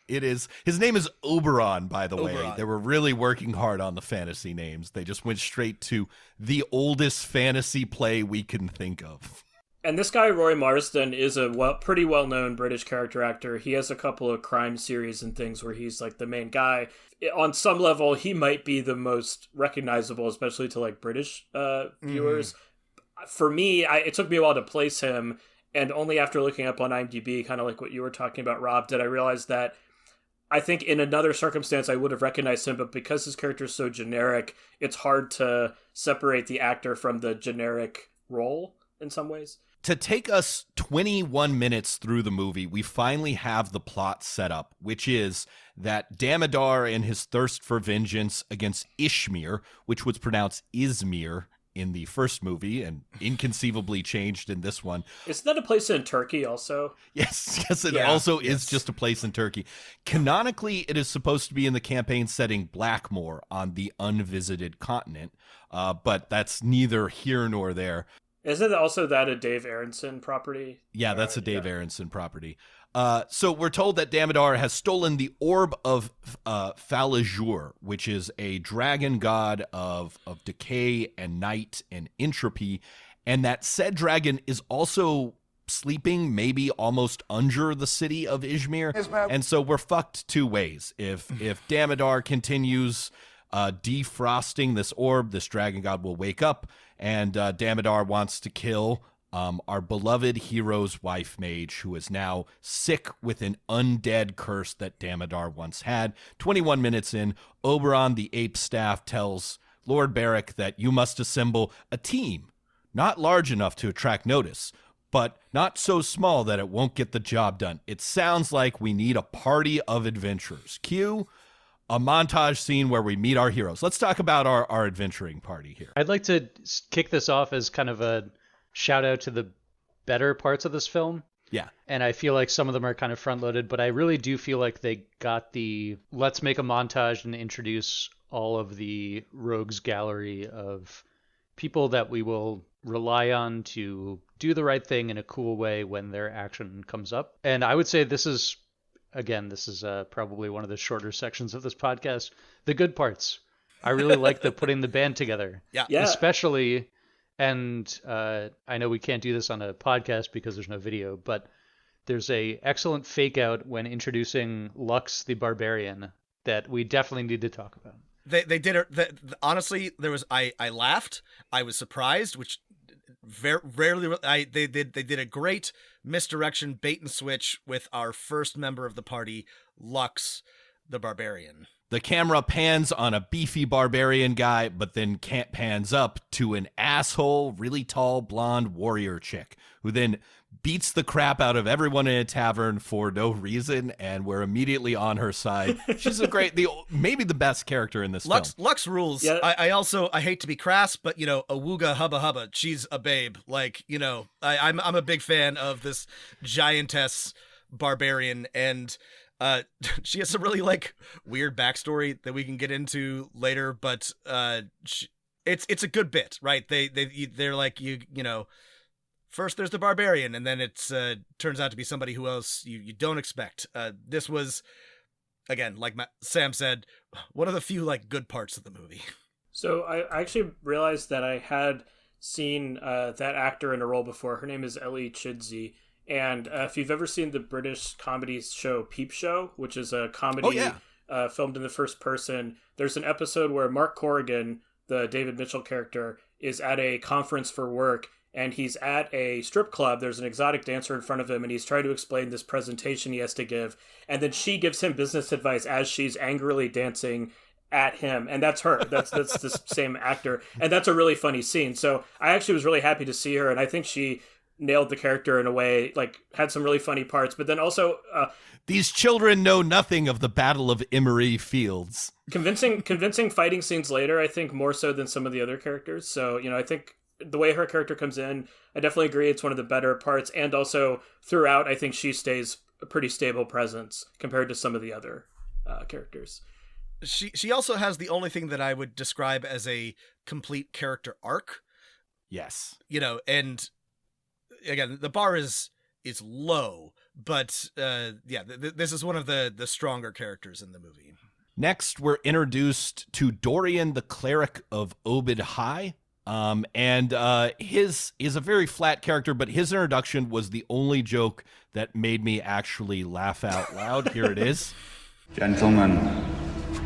His name is Oberon, by the way. They were really working hard on the fantasy names. They just went straight to the oldest fantasy play we can think of. And this guy, Roy Marsden, is a pretty well-known British character actor. He has a couple of crime series and things where he's like the main guy. On some level, he might be the most recognizable, especially to like British viewers. For me, it took me a while to place him, and only after looking up on IMDb, kind of like what you were talking about, Rob, did I realize that I think in another circumstance I would have recognized him, but because his character is so generic, it's hard to separate the actor from the generic role in some ways. To take us 21 minutes through the movie, we finally have the plot set up, which is that Damodar and his thirst for vengeance against Ishmir, which was pronounced Izmir in the first movie and inconceivably changed in this one. Isn't that a place in Turkey also? Yes, it also is just a place in Turkey. Canonically, it is supposed to be in the campaign setting Blackmoor on the unvisited continent, but that's neither here nor there. Isn't also that a Dave Aronson property? Yeah, that's a Dave Aronson property. So we're told that Damodar has stolen the Orb of Falajur, which is a dragon god of decay and night and entropy, and that said dragon is also sleeping maybe almost under the city of Izmir. And so we're fucked two ways. If Damodar continues defrosting this orb, this dragon god will wake up, and Damodar wants to kill our beloved hero's wife mage, who is now sick with an undead curse that Damodar once had. 21 minutes in, Oberon the ape staff tells Lord Beric that you must assemble a team, not large enough to attract notice, but not so small that it won't get the job done. It sounds like we need a party of adventurers. Cue a montage scene where we meet our heroes. Let's talk about our adventuring party here. I'd like to kick this off as kind of a shout out to the better parts of this film. Yeah. And I feel like some of them are kind of front loaded, but I really do feel like they got the let's make a montage and introduce all of the rogues gallery of people that we will rely on to do the right thing in a cool way when their action comes up. And I would say this is probably one of the shorter sections of this podcast. The good parts. I really like the putting the band together. Yeah. Especially, and I know we can't do this on a podcast because there's no video, but there's a excellent fake out when introducing Lux the Barbarian that we definitely need to talk about. They did it. Honestly, there was I laughed. I was surprised, which very rarely. They did a great misdirection bait and switch with our first member of the party, Lux the Barbarian. The camera pans on a beefy barbarian guy, but then pans up to an asshole, really tall, blonde warrior chick who then beats the crap out of everyone in a tavern for no reason, and we're immediately on her side. She's maybe the best character in this film. Lux rules. Yeah. I hate to be crass, but awooga hubba hubba, she's a babe. Like, I'm a big fan of this giantess barbarian, and she has some really weird backstory that we can get into later, but it's a good bit, right? They're like, first there's the barbarian, and then it's turns out to be somebody who else you don't expect. This was, again, like Sam said, one of the few good parts of the movie. So I actually realized that I had seen that actor in a role before. Her name is Ellie Chidsey. And if you've ever seen the British comedy show Peep Show, which is a comedy filmed in the first person, there's an episode where Mark Corrigan, the David Mitchell character, is at a conference for work, and he's at a strip club. There's an exotic dancer in front of him, and he's trying to explain this presentation he has to give. And then she gives him business advice as she's angrily dancing at him, and that's her. That's the same actor, and that's a really funny scene. So I actually was really happy to see her, and I think she nailed the character in a way, had some really funny parts, but then also these children know nothing of the Battle of Emery Fields. Convincing fighting scenes later, I think, more so than some of the other characters. So, I think the way her character comes in, I definitely agree it's one of the better parts, and also throughout, I think she stays a pretty stable presence compared to some of the other characters. She also has the only thing that I would describe as a complete character arc. Yes. And again, the bar is low, but this is one of the stronger characters in the movie. Next, we're introduced to Dorian, the cleric of Obad-Hai. And his is a very flat character, but his introduction was the only joke that made me actually laugh out loud. Here it is. Gentlemen,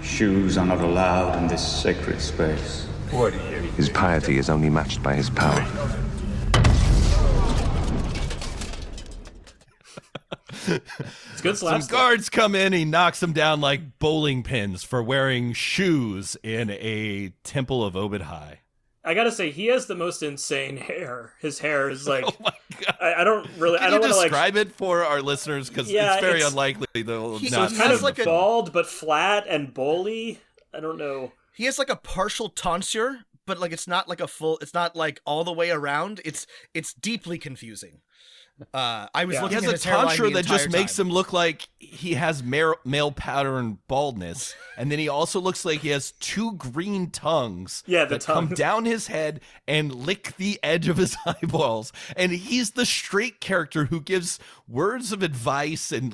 shoes are not allowed in this sacred space. His piety is only matched by his power. It's good slapstick. Some guards come in, he knocks them down like bowling pins for wearing shoes in a temple of Obad-Hai. I gotta say, he has the most insane hair. His hair is like, oh my God. I don't really. Can I don't want to describe it for our listeners, because it's very unlikely they'll so not. It's kind of bald but flat and bowly. I don't know. He has a partial tonsure, but it's not a full. It's not all the way around. It's deeply confusing. I was looking at his hairline tonsure that just time. makes him look like he has male pattern baldness, and then he also looks like he has two green tongues that come down his head and lick the edge of his eyeballs. And he's the straight character who gives words of advice and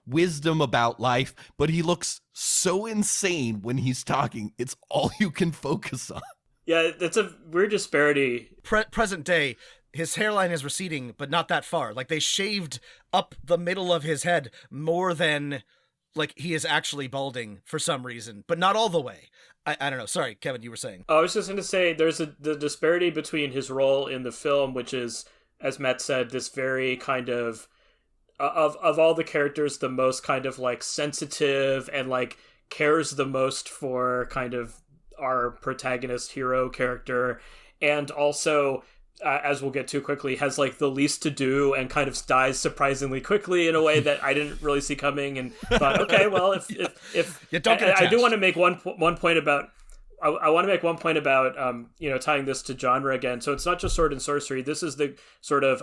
wisdom about life, but he looks so insane when he's talking. It's all you can focus on. Yeah, that's a weird disparity. Present day, his hairline is receding, but not that far. They shaved up the middle of his head more than he is actually balding for some reason, but not all the way. I don't know. Sorry, Kevin, you were saying. I was just going to say there's the disparity between his role in the film, which is, as Matt said, this very kind of all the characters, the most kind of sensitive and cares the most for kind of our protagonist hero character, and also as we'll get to quickly, has the least to do and kind of dies surprisingly quickly in a way that I didn't really see coming, and thought, okay, well, if yeah, don't get attached. I do want to make one point about. I want to make one point about tying this to genre again. So it's not just sword and sorcery. This is the sort of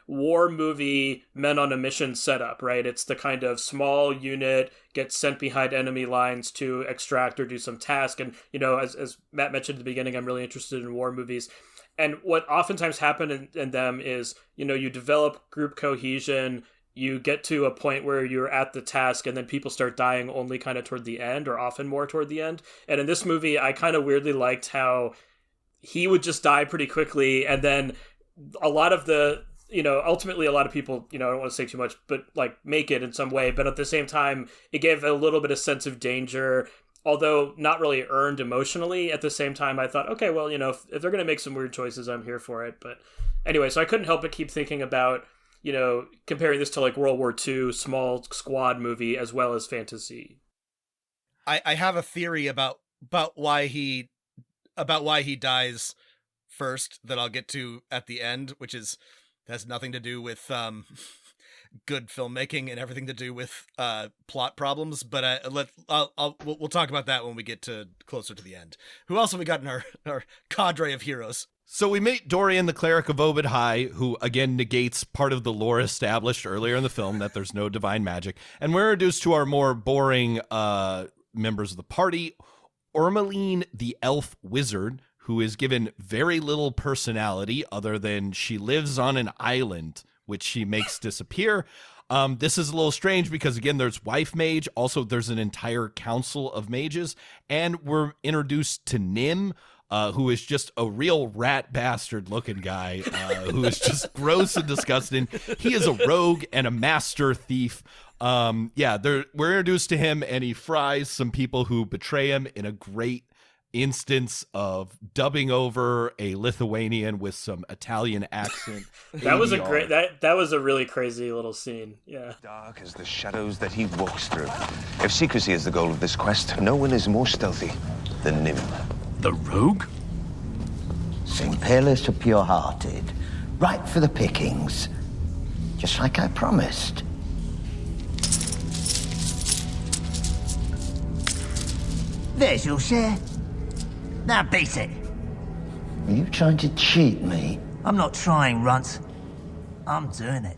war movie men on a mission setup, right? It's the kind of small unit gets sent behind enemy lines to extract or do some task. And as Matt mentioned at the beginning, I'm really interested in war movies. And what oftentimes happens in them is, you develop group cohesion, you get to a point where you're at the task, and then people start dying only kind of toward the end, or often more toward the end. And in this movie, I kind of weirdly liked how he would just die pretty quickly, and then a lot of ultimately a lot of people, I don't want to say too much, but like make it in some way. But at the same time, it gave a little bit of sense of danger, although not really earned emotionally. At the same time, I thought, okay, well, if they're going to make some weird choices, I'm here for it. But anyway, so I couldn't help but keep thinking about, comparing this to like World War II small squad movie as well as fantasy. I have a theory about why he dies first that I'll get to at the end, which has nothing to do with good filmmaking and everything to do with plot problems. But we'll talk about that when we get to closer to the end. Who else have we got in our cadre of heroes? So we meet Dorian, the cleric of Obad-Hai, who again negates part of the lore established earlier in the film that there's no divine magic, and we're introduced to our more boring members of the party. Ormeline, the elf wizard, who is given very little personality other than she lives on an island, which she makes disappear. This is a little strange because, again, there's Wife Mage. Also, there's an entire council of mages. And we're introduced to Nim, who is just a real rat bastard looking guy, who is just gross and disgusting. He is a rogue and a master thief. We're introduced to him, and he fries some people who betray him in a great instance of dubbing over a Lithuanian with some Italian accent. That was that was a really crazy little scene. Yeah. Dark as the shadows that he walks through. If secrecy is the goal of this quest, no one is more stealthy than Nim. The rogue? Seem peerless or pure-hearted. Right for the pickings. Just like I promised. There's your share. Now beat it. Are you trying to cheat me? I'm not trying, Runt. I'm doing it.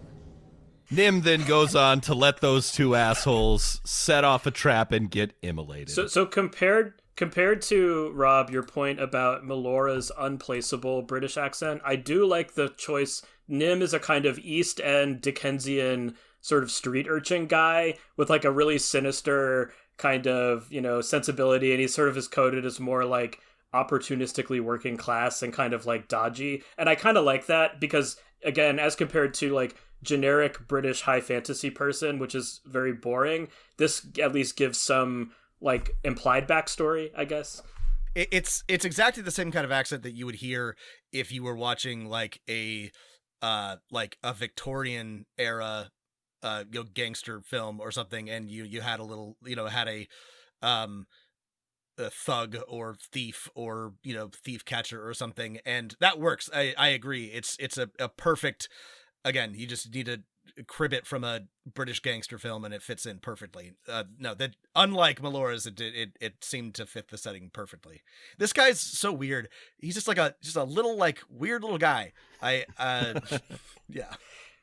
Nim then goes on to let those two assholes set off a trap and get immolated. So compared to, Rob, your point about Melora's unplaceable British accent, I do like the choice. Nim is a kind of East End Dickensian sort of street urchin guy with like a really sinister kind of, sensibility, and he sort of is coded as more like opportunistically working class and kind of like dodgy. And I kind of like that because, again, as compared to like generic British high fantasy person, which is very boring, this at least gives some like implied backstory, I guess. It's exactly the same kind of accent that you would hear if you were watching like a Victorian era gangster film or something, and you had a little a thug or thief or thief catcher or something, and that works. I agree. It's a perfect, again, you just need to crib it from a British gangster film and it fits in perfectly. That unlike Melora's, it seemed to fit the setting perfectly. This guy's so weird. He's just a little like weird little guy. Yeah.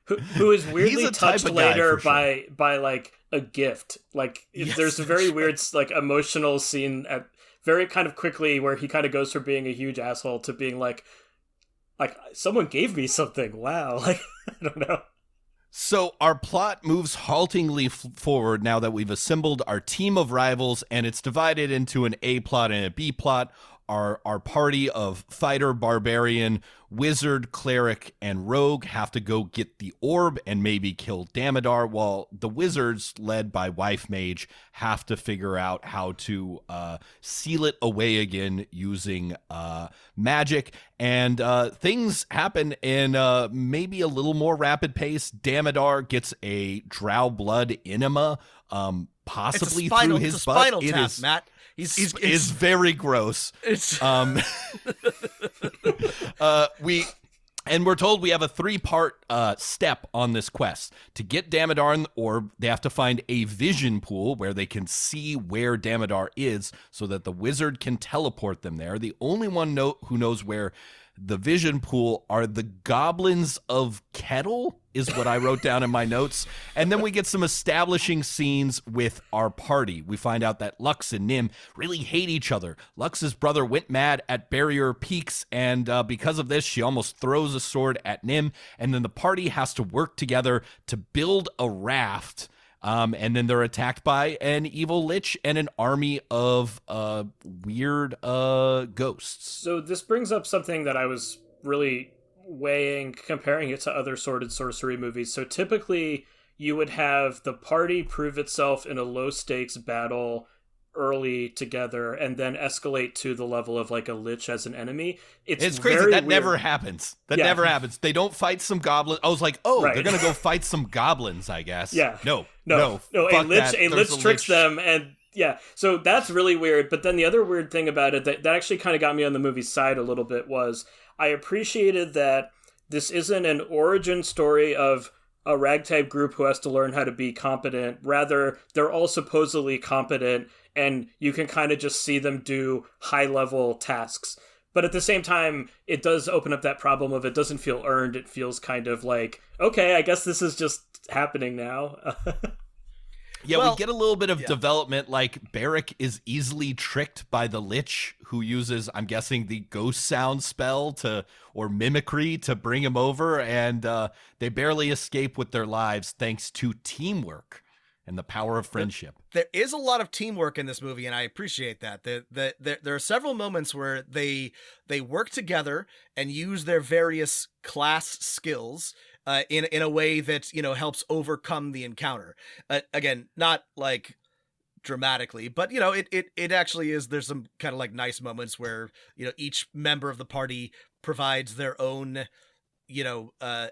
Who is weirdly touched later by like a gift. Like yes, there's a very weird like emotional scene at very kind of quickly where he kind of goes from being a huge asshole to being like someone gave me something. Wow. Like I don't know. So our plot moves haltingly forward now that we've assembled our team of rivals, and it's divided into an A plot and a B plot. Our party of fighter, barbarian, wizard, cleric, and rogue have to go get the orb and maybe kill Damodar, while the wizards, led by Wife Mage, have to figure out how to seal it away again using magic. And things happen in maybe a little more rapid pace. Damodar gets a drow blood enema, possibly through his butt. Spinal tap, Matt. It's very gross. We're told we have a 3-part step on this quest. To get Damodar in the orb, they have to find a vision pool where they can see where Damodar is so that the wizard can teleport them there. The only one who knows where the vision pool are the goblins of Kettle, is what I wrote down in my notes. And then we get some establishing scenes with our party. We find out that Lux and Nim really hate each other. Lux's brother went mad at Barrier Peaks, and because of this, she almost throws a sword at Nim. And then the party has to work together to build a raft. And then they're attacked by an evil lich and an army of weird ghosts. So this brings up something that I was really comparing it to other sword and sorcery movies. So typically you would have the party prove itself in a low stakes battle early together and then escalate to the level of like a lich as an enemy. It's crazy. Very that weird. Never happens. That never happens. They don't fight some goblins. I was like, oh, Right. they're going to go fight some goblins, I guess. Yeah. No. A lich tricks them, and yeah, so that's really weird. But then the other weird thing about it that actually kind of got me on the movie's side a little bit was I appreciated that this isn't an origin story of a ragtag group who has to learn how to be competent. Rather, they're all supposedly competent, and you can kind of just see them do high-level tasks. But at the same time, it does open up that problem of it doesn't feel earned. It feels kind of like, okay, I guess this is just happening now. Yeah, we get a little bit of development, like Beric is easily tricked by the Lich, who uses, I'm guessing, the ghost sound spell or mimicry to bring him over, and they barely escape with their lives thanks to teamwork and the power of friendship. There is a lot of teamwork in this movie, and I appreciate that. There are several moments where they work together and use their various class skills in a way that, helps overcome the encounter. Again, not like dramatically, but it actually is. There's some kind of like nice moments where each member of the party provides their own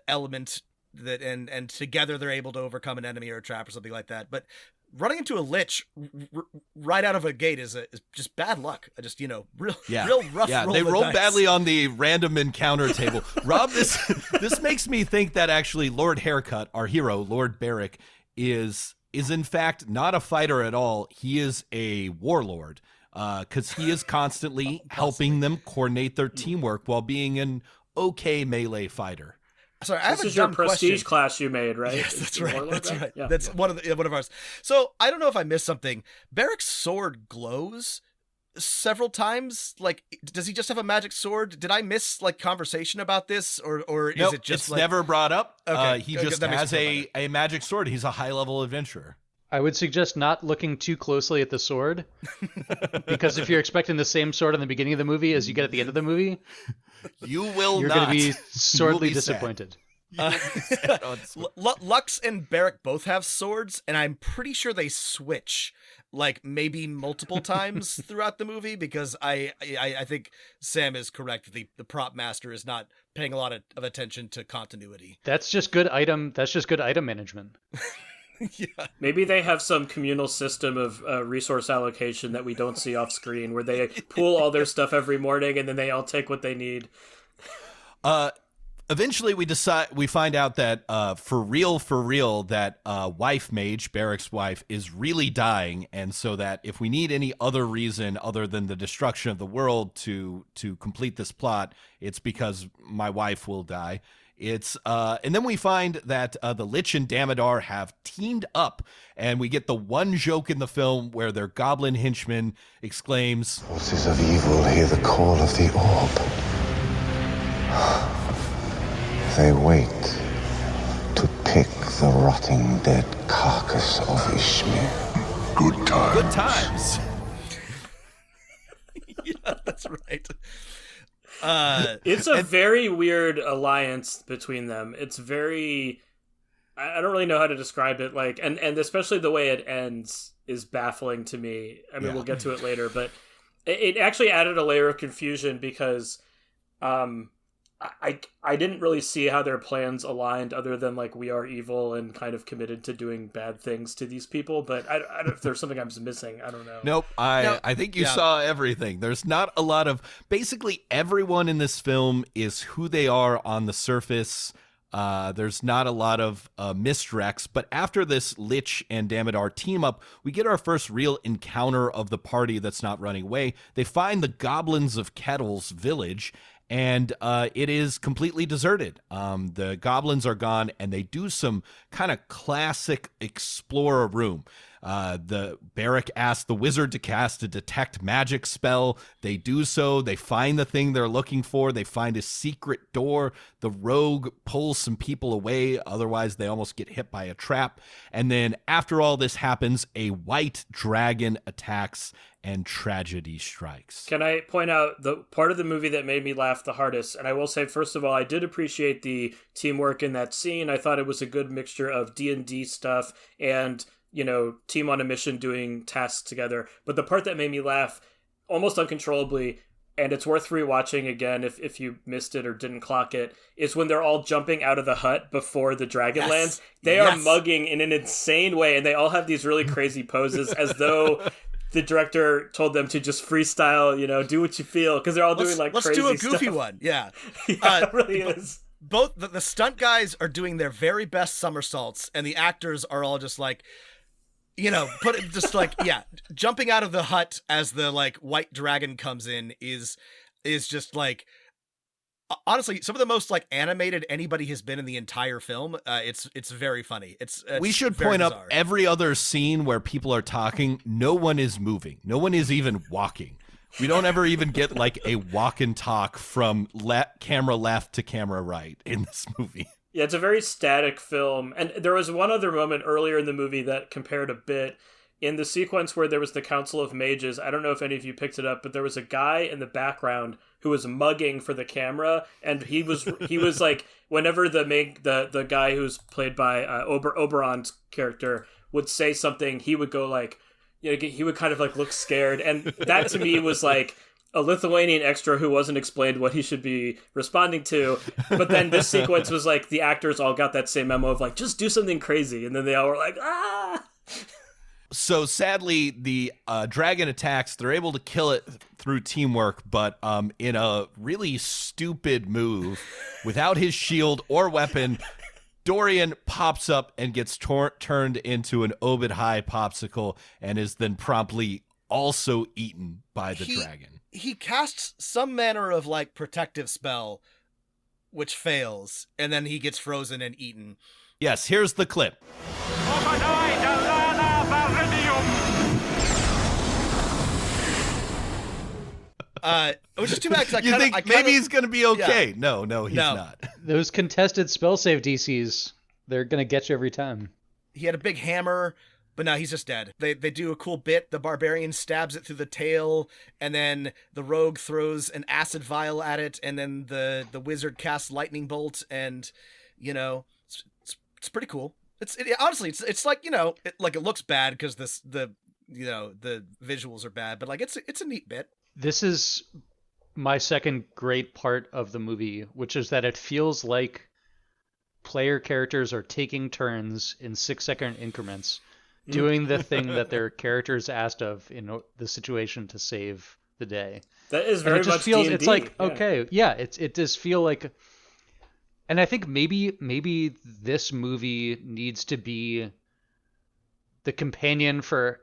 element that and together they're able to overcome an enemy or a trap or something like that. But running into a lich right out of a gate is just bad luck. Just real rough. Yeah, roll they the roll dice. badly on the random encounter table. Rob, this makes me think that actually Lord Haircut, our hero, Lord Beric, is in fact not a fighter at all. He is a warlord, because he is constantly helping them coordinate their teamwork while being an okay melee fighter. Sorry, I have this a is your dumb prestige question. class you made, right? Yes, that's right. Warlord, That's right. Yeah. That's one of ours. So I don't know if I missed something. Beric's sword glows several times. Like, does he just have a magic sword? Did I miss like conversation about this, or is Nope, it just it's like... never brought up? Okay, he good, just that makes has me feel a magic sword. He's a high level adventurer. I would suggest not looking too closely at the sword, because if you're expecting the same sword in the beginning of the movie as you get at the end of the movie, you're going to be sorely disappointed. Lux and Beric both have swords, and I'm pretty sure they switch like maybe multiple times throughout the movie, because I think Sam is correct. The prop master is not paying a lot of attention to continuity. That's just good item management. Yeah. Maybe they have some communal system of resource allocation that we don't see off screen, where they pool all their stuff every morning and then they all take what they need. Eventually, we find out that for real, that wife mage, Beric's wife, is really dying, and so that if we need any other reason other than the destruction of the world to complete this plot, it's because my wife will die. And then we find that the Lich and Damodar have teamed up, and we get the one joke in the film where their goblin henchman exclaims, "Forces of evil hear the call of the Orb. They wait to pick the rotting dead carcass of Ishmael. Good times." Good times. Yeah, that's right. It's a very weird alliance between them. It's very, I don't really know how to describe it. Like, and especially the way it ends is baffling to me. I mean, we'll get to it later, but it actually added a layer of confusion because, I didn't really see how their plans aligned, other than like we are evil and kind of committed to doing bad things to these people. But I don't know if there's something I'm missing. I don't know. Nope. I think you saw everything. There's not a lot of, basically everyone in this film is who they are on the surface. There's not a lot of misdirects, but after this Lich and Damodar team up, we get our first real encounter of the party that's not running away. They find the goblins of Kettle's village, and it is completely deserted. The goblins are gone, and they do some kind of classic explorer room. The Beric asks the wizard to cast a detect magic spell. They do so. They find the thing they're looking for. They find a secret door. The rogue pulls some people away. Otherwise, they almost get hit by a trap. And then after all this happens, a white dragon attacks and tragedy strikes. Can I point out the part of the movie that made me laugh the hardest? And I will say, first of all, I did appreciate the teamwork in that scene. I thought it was a good mixture of D&D stuff and, team on a mission doing tasks together. But the part that made me laugh almost uncontrollably, and it's worth rewatching again if you missed it or didn't clock it, is when they're all jumping out of the hut before the dragon lands. They are mugging in an insane way, and they all have these really crazy poses as though the director told them to just freestyle, do what you feel, because they're all doing crazy stuff. Let's do a goofy one. Yeah. It really is. Both the stunt guys are doing their very best somersaults, and the actors are all just jumping out of the hut as the white dragon comes in is just honestly some of the most animated anybody has been in the entire film. It's very funny. We should point bizarre. up every other scene where people are talking. No one is moving. No one is even walking. We don't ever even get a walk and talk from camera left to camera right in this movie. Yeah, it's a very static film. And there was one other moment earlier in the movie that compared a bit. In the sequence where there was the Council of Mages, I don't know if any of you picked it up, but there was a guy in the background who was mugging for the camera, and he was whenever the guy who's played by Oberon's character would say something, he would go he would kind of look scared, and that to me was a Lithuanian extra who wasn't explained what he should be responding to. But then this sequence was the actors all got that same memo of just do something crazy, and then they all were ah. So sadly, the dragon attacks. They're able to kill it through teamwork, but in a really stupid move, without his shield or weapon, Dorian pops up and gets turned into an Obad-Hai popsicle and is then promptly also eaten by the dragon. He casts some manner of protective spell, which fails, and then he gets frozen and eaten. Yes, here's the clip. Which is too bad. You think maybe he's going to be okay? Yeah. No, he's not. Those contested spell save DCs, they're going to get you every time. He had a big hammer, but no, he's just dead. They do a cool bit. The barbarian stabs it through the tail, and then the rogue throws an acid vial at it, and then the wizard casts lightning bolt, and it's pretty cool. Honestly, it's it looks bad because the visuals are bad, but it's a neat bit. This is my second great part of the movie, which is that it feels like player characters are taking turns in 6-second increments doing the thing that their characters asked of in the situation to save the day. That is very much feels D&D. It's okay, yeah, it does feel like. And I think maybe this movie needs to be the companion for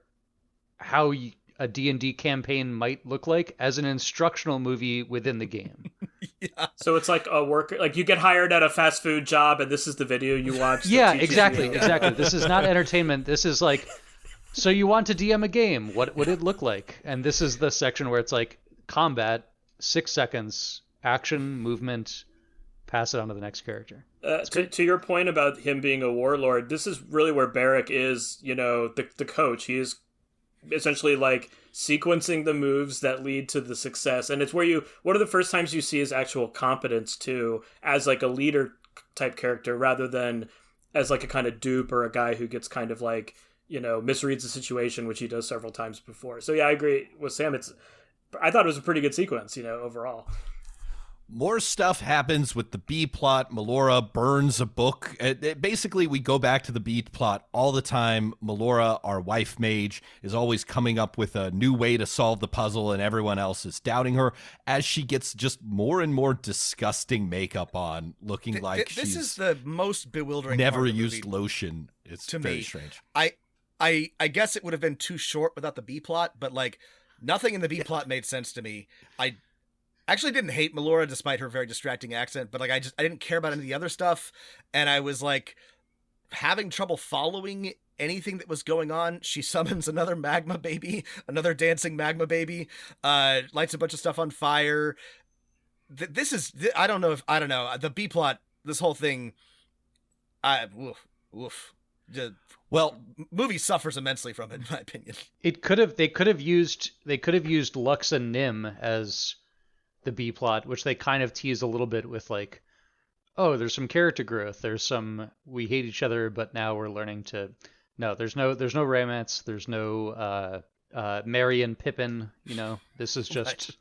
how a D&D campaign might look like as an instructional movie within the game. Yeah. So it's like a work, you get hired at a fast food job and this is the video you watch. Yeah, exactly. This is not entertainment. This is so you want to DM a game. What would it look like? And this is the section where it's combat, 6 seconds, action, movement, pass it on to the next character. To your point about him being a warlord, this is really where Beric is, the coach. He is essentially sequencing the moves that lead to the success, and it's where one of the first times you see his actual competence too, as a leader type character rather than as a kind of dupe or a guy who gets kind of misreads the situation, which he does several times before. So yeah, I agree with Sam. I thought it was a pretty good sequence, overall. More stuff happens with the B plot. Melora burns a book. Basically, we go back to the B plot all the time. Melora, our wife mage, is always coming up with a new way to solve the puzzle, and everyone else is doubting her as she gets just more and more disgusting makeup on, looking like this she's is the most bewildering. Never part of the used movie lotion. It's to very me. Strange. I guess it would have been too short without the B plot, but nothing in the B plot made sense to me. I actually didn't hate Melora despite her very distracting accent, but I didn't care about any of the other stuff, and I was having trouble following anything that was going on. She summons another magma baby, another dancing magma baby, lights a bunch of stuff on fire. This is, I don't know. The B plot, this whole thing, the movie suffers immensely from it, in my opinion. They could have used Lux and Nim as the B plot, which they kind of tease a little bit with, like, oh, there's some character growth. There's some, we hate each other, but now we're learning to. No, there's no romance. There's no Merry and Pippin. This is just. Right.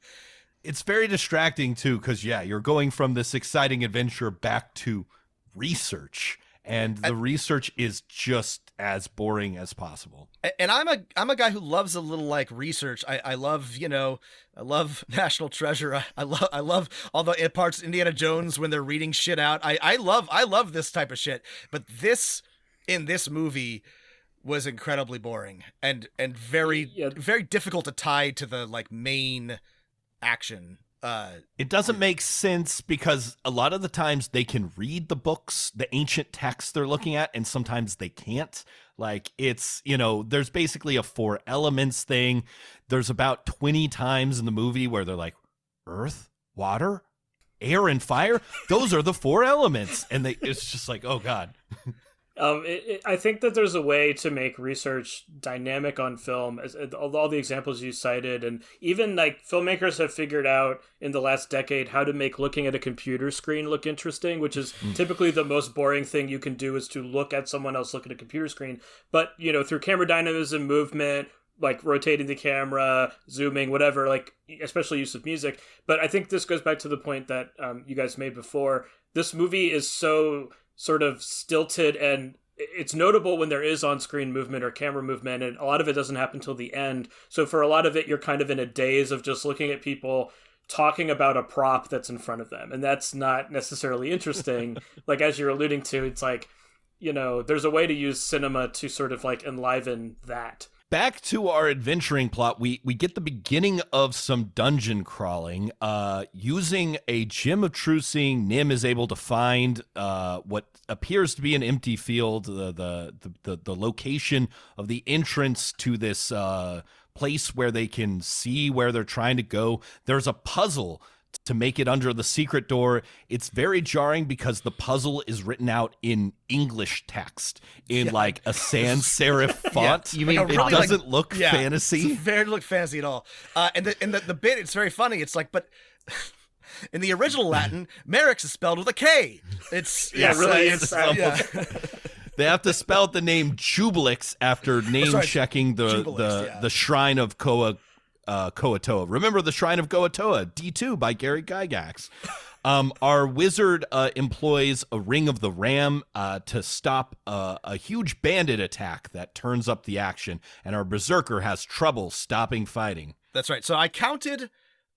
It's very distracting too, because you're going from this exciting adventure back to research, and the research is just as boring as possible. And I'm a guy who loves a little like research. I love I love National Treasure. I love all the parts of Indiana Jones when they're reading shit out. I love this type of shit. But this in this movie was incredibly boring and very very difficult to tie to the like main action. It doesn't make sense because a lot of the times they can read the books, the ancient texts they're looking at, and sometimes they can't. Like, it's, there's basically a 4 elements thing. There's about 20 times in the movie where they're like, earth, water, air, and fire. Those are the 4 elements. And it's just like, oh God. I think that there's a way to make research dynamic on film, as all the examples you cited, and even like filmmakers have figured out in the last decade how to make looking at a computer screen look interesting, which is typically the most boring thing you can do is to look at someone else look at a computer screen. But, through camera dynamism, movement, like rotating the camera, zooming, whatever, like especially use of music. But I think this goes back to the point that you guys made before. This movie is so sort of stilted, and it's notable when there is on-screen movement or camera movement, and a lot of it doesn't happen till the end. So for a lot of it, you're kind of in a daze of just looking at people talking about a prop that's in front of them, and that's not necessarily interesting. Like, as you're alluding to, it's like, there's a way to use cinema to sort of like enliven that. Back to our adventuring plot, we get the beginning of some dungeon crawling. Using a gem of true seeing, Nim is able to find what appears to be an empty field, the location of the entrance to this place where they can see where they're trying to go. There's a puzzle to make it under the secret door. It's very jarring because the puzzle is written out in English text in like a sans serif font. You mean it really doesn't look fantasy? It doesn't look fancy at all. And the bit, it's very funny. It's like, but in the original Latin, Merix is spelled with a K. It's really is. They have to spell the name Jubilix after name checking the shrine of Koatoa. Remember the Shrine of Koatoa, D2 by Gary Gygax. Our wizard employs a Ring of the Ram to stop a huge bandit attack that turns up the action, and our berserker has trouble stopping fighting. That's right. So I counted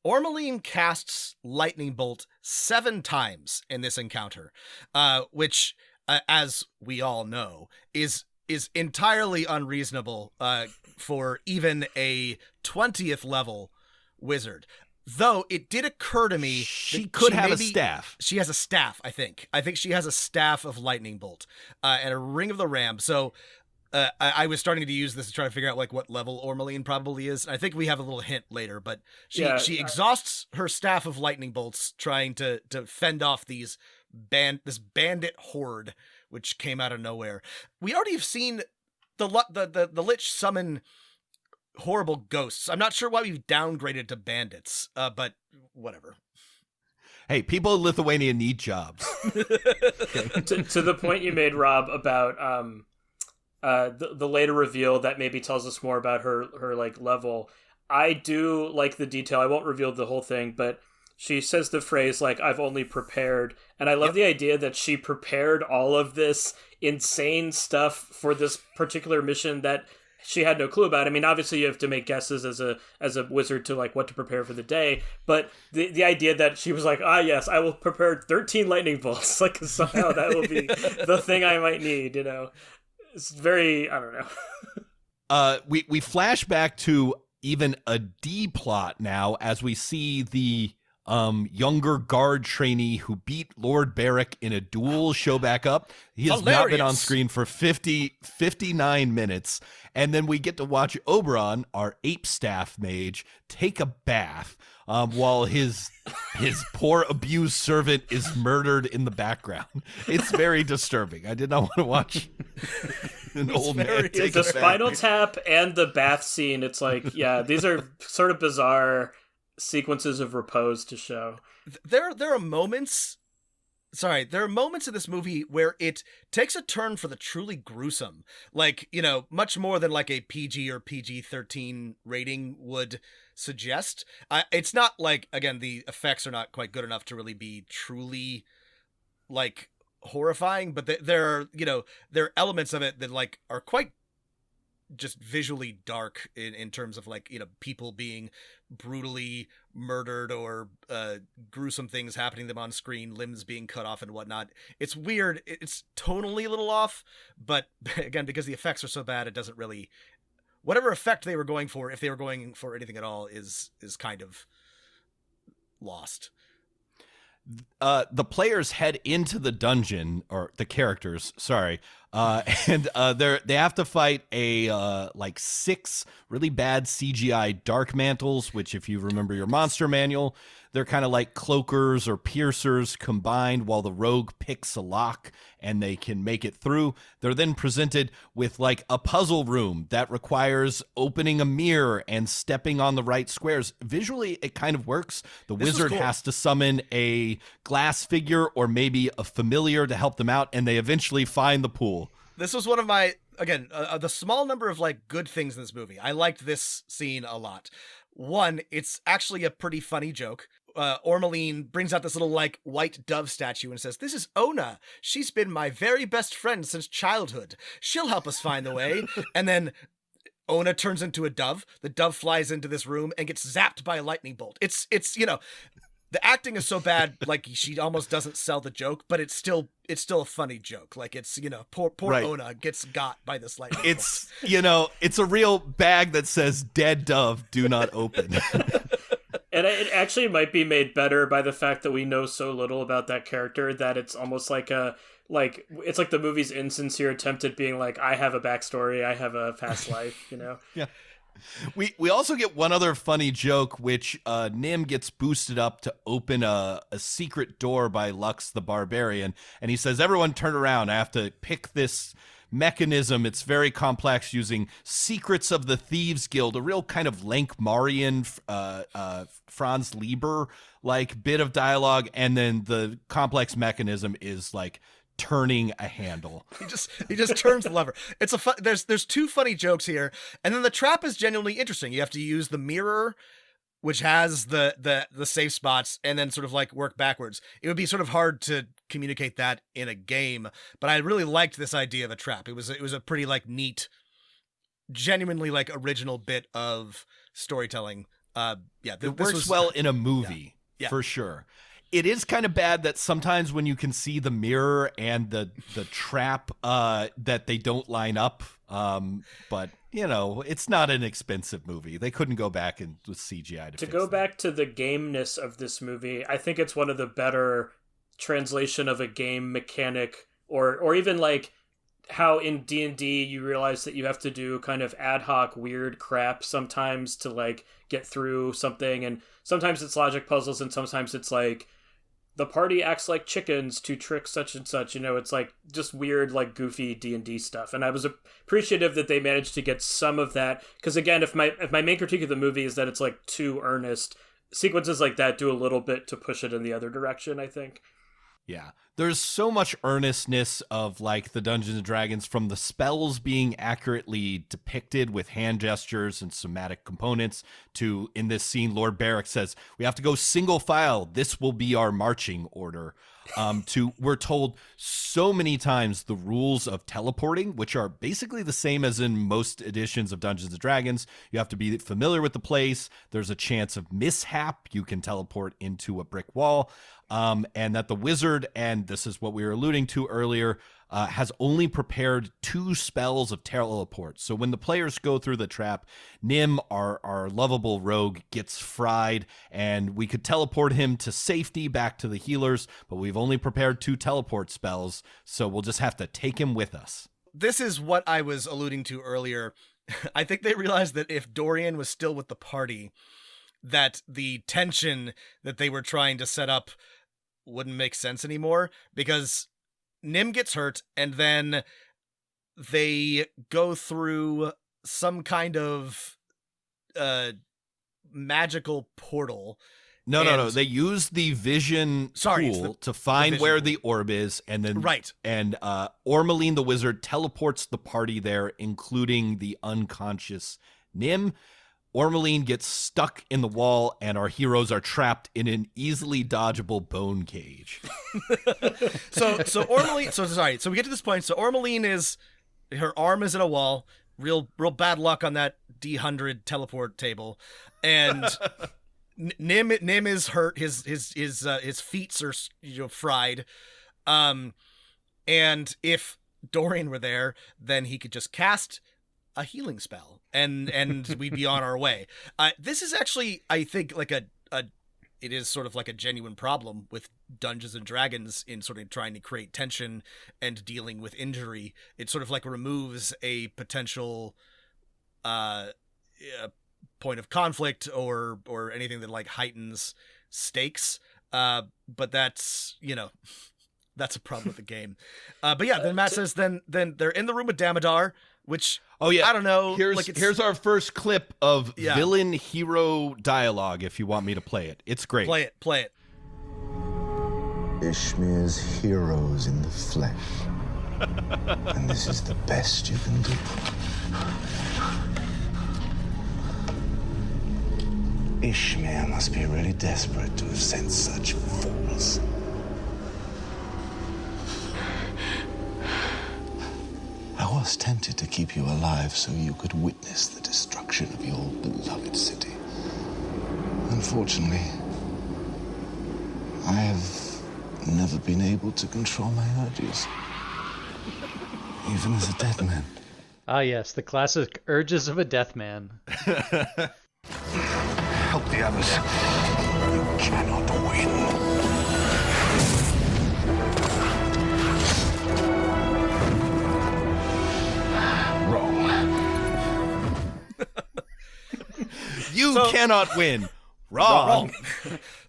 Ormeline casts Lightning Bolt 7 times in this encounter, which, as we all know, is entirely unreasonable for even a 20th level wizard. Though it did occur to me she could have a staff. She has a staff, I think. I think she has a staff of Lightning Bolt and a Ring of the Ram. So I was starting to use this to try to figure out like what level Ormeline probably is. I think we have a little hint later, but she exhausts her staff of Lightning Bolts trying to fend off this bandit horde, which came out of nowhere. We already have seen the Lich summon horrible ghosts. I'm not sure why we've downgraded to bandits, but whatever. Hey, people in Lithuania need jobs. to the point you made, Rob, about the later reveal that maybe tells us more about her like level. I do like the detail. I won't reveal the whole thing, but she says the phrase like, I've only prepared. And I love the idea that she prepared all of this insane stuff for this particular mission that she had no clue about. I mean, obviously you have to make guesses as a wizard to like what to prepare for the day. But the idea that she was like, yes, I will prepare 13 lightning bolts. Like somehow that will be the thing I might need, It's very, I don't know. We flash back to even a D plot now as we see the younger guard trainee who beat Lord Beric in a duel show back up. He has not been on screen for 59 minutes. And then we get to watch Oberon, our Apestaff mage, take a bath while his poor abused servant is murdered in the background. It's very disturbing. I did not want to watch an old man take the a Spinal bath. Tap and the bath scene. It's like, yeah, these are sort of bizarre sequences of repose to show. There are moments in this movie where it takes a turn for the truly gruesome. Like, much more than like a PG or PG-13 rating would suggest. It's not like, again, the effects are not quite good enough to really be truly like horrifying, but there are elements of it that like are quite just visually dark in terms of like, people being brutally murdered or gruesome things happening to them on screen, limbs being cut off and whatnot. It's weird. It's tonally a little off, but again, because the effects are so bad, it doesn't really, whatever effect they were going for, if they were going for anything at all, is kind of lost. The players head into the dungeon, or the characters, sorry, and they have to fight a like 6 really bad CGI dark mantles, which, if you remember your monster manual, they're kind of like cloakers or piercers combined, while the rogue picks a lock and they can make it through. They're then presented with like a puzzle room that requires opening a mirror and stepping on the right squares. Visually, it kind of works. The wizard has to summon a glass figure or maybe a familiar to help them out, and they eventually find the pool. This was one of my, again, the small number of like good things in this movie. I liked this scene a lot. One, it's actually a pretty funny joke. Ormeline brings out this little like white dove statue and says, "This is Ona. She's been my very best friend since childhood. She'll help us find the way." And then Ona turns into a dove. The dove flies into this room and gets zapped by a lightning bolt. It's the acting is so bad, like she almost doesn't sell the joke, but it's still a funny joke. Like it's, poor right. Ona gets got by this lightning bolt. It's a real bag that says "dead dove, do not open." And it actually might be made better by the fact that we know so little about that character that it's almost like it's like the movie's insincere attempt at being like, I have a backstory, I have a past life, Yeah. We also get one other funny joke, which Nim gets boosted up to open a secret door by Lux the Barbarian, and he says, "Everyone turn around, I have to pick this mechanism. It's very complex, using Secrets of the Thieves Guild," a real kind of Lankmarian Franz Lieber like bit of dialogue, and then the complex mechanism is like turning a handle. He just turns the lever. It's there's 2 funny jokes here, and then the trap is genuinely interesting. You have to use the mirror, which has the safe spots, and then sort of like work backwards. It would be sort of hard to communicate that in a game, but I really liked this idea of a trap. It was a pretty like neat, genuinely like original bit of storytelling. It works well in a movie, for sure. It is kind of bad that sometimes when you can see the mirror and the trap, that they don't line up. But it's not an expensive movie. They couldn't go back and with CGI to go back to the gameness of this movie. I think it's one of the better translation of a game mechanic, or even like how in D&D you realize that you have to do kind of ad hoc weird crap sometimes to like get through something, and sometimes it's logic puzzles and sometimes it's like the party acts like chickens to trick such and such. It's like just weird, like goofy D&D stuff. And I was appreciative that they managed to get some of that. Because again, if my main critique of the movie is that it's like too earnest, sequences like that do a little bit to push it in the other direction, I think. Yeah. There's so much earnestness of like the Dungeons and Dragons, from the spells being accurately depicted with hand gestures and somatic components to, in this scene, Lord Beric says, "We have to go single file. This will be our marching order." To we're told so many times the rules of teleporting, which are basically the same as in most editions of Dungeons and Dragons. You have to be familiar with the place. There's a chance of mishap. You can teleport into a brick wall. and that the wizard, and this is what we were alluding to earlier, has only prepared 2 spells of teleport. So when the players go through the trap, Nim, our lovable rogue, gets fried, and we could teleport him to safety back to the healers, but we've only prepared 2 teleport spells, so we'll just have to take him with us. This is what I was alluding to earlier. I think they realized that if Dorian was still with the party, that the tension that they were trying to set up wouldn't make sense anymore, because Nim gets hurt, and then they go through some kind of magical portal. No. They use the vision tool to find where the orb is, and then And Ormeline the wizard teleports the party there, including the unconscious Nim. Ormeline gets stuck in the wall, and our heroes are trapped in an easily dodgeable bone cage. So Ormeline. So we get to this point. So Ormeline her arm is in a wall. Real bad luck on that D100 teleport table, and Nim is hurt. His feet are fried. And if Dorian were there, then he could just cast a healing spell, and we'd be on our way. This is actually, I think, like it is sort of like a genuine problem with Dungeons and Dragons in sort of trying to create tension and dealing with injury. It sort of like removes a potential point of conflict or anything that like heightens stakes. But that's, that's a problem with the game. But yeah, then Matt says then they're in the room with Damodar, which, I don't know. Here's our first clip of villain hero dialogue, if you want me to play it. It's great. Play it. Ishmir's heroes in the flesh. And this is the best you can do. Ishmir must be really desperate to have sent such fools. I was tempted to keep you alive so you could witness the destruction of your beloved city. Unfortunately, I have never been able to control my urges, even as a dead man. Ah, yes, the classic urges of a death man. Help the others. You cannot win. You cannot win. Wrong.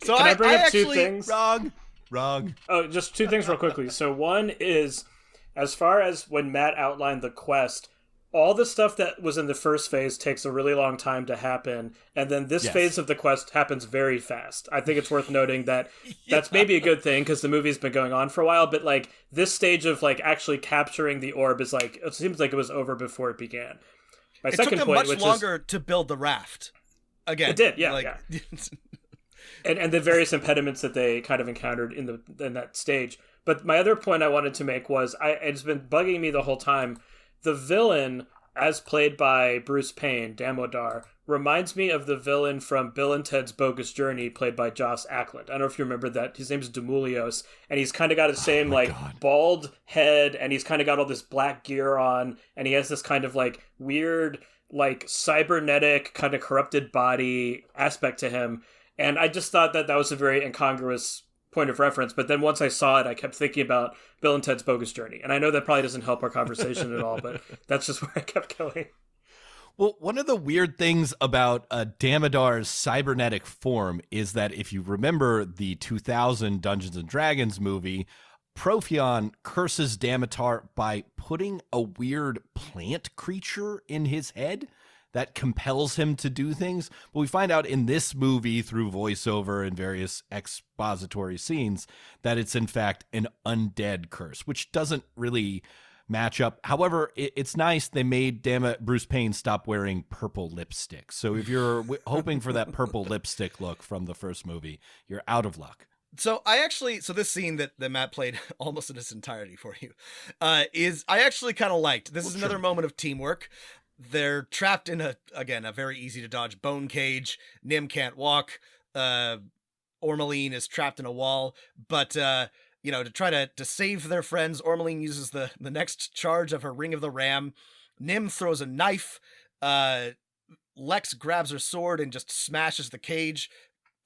So Can I bring up 2 things? Wrong. Oh, just 2 things real quickly. So one is, as far as when Matt outlined the quest, all the stuff that was in the first phase takes a really long time to happen, and then this phase of the quest happens very fast. I think it's worth noting that that's maybe a good thing, because the movie's been going on for a while, but like this stage of like actually capturing the orb is like, it seems like it was over before it began. My second took them point, much longer to build the raft. Again, it did, yeah. and the various impediments that they kind of encountered in that stage. But my other point I wanted to make was, it's been bugging me the whole time. The villain, as played by Bruce Payne, Damodar, reminds me of the villain from Bill and Ted's Bogus Journey, played by Joss Ackland. I don't know if you remember that. His name is Demulios, and he's kind of got the same bald head, and he's kind of got all this black gear on, and he has this kind of like weird, like cybernetic kind of corrupted body aspect to him. And I just thought that was a very incongruous point of reference, but then once I saw it, I kept thinking about Bill and Ted's Bogus Journey. And I know that probably doesn't help our conversation at all, but that's just where I kept going. Well, one of the weird things about Damodar's cybernetic form is that if you remember the 2000 Dungeons and Dragons movie, Profion curses Damodar by putting a weird plant creature in his head that compels him to do things. But we find out in this movie through voiceover and various expository scenes that it's in fact an undead curse, which doesn't really match up. However, it's nice they made Bruce Payne stop wearing purple lipstick. So if you're hoping for that purple lipstick look from the first movie, you're out of luck. So this scene that Matt played almost in its entirety for you, is I actually kind of liked. This is another moment of teamwork. They're trapped in a very easy to dodge bone cage. Nim can't walk. Ormeline is trapped in a wall, but to try to save their friends, Ormeline uses the next charge of her Ring of the Ram. Nim throws a knife. Lex grabs her sword and just smashes the cage.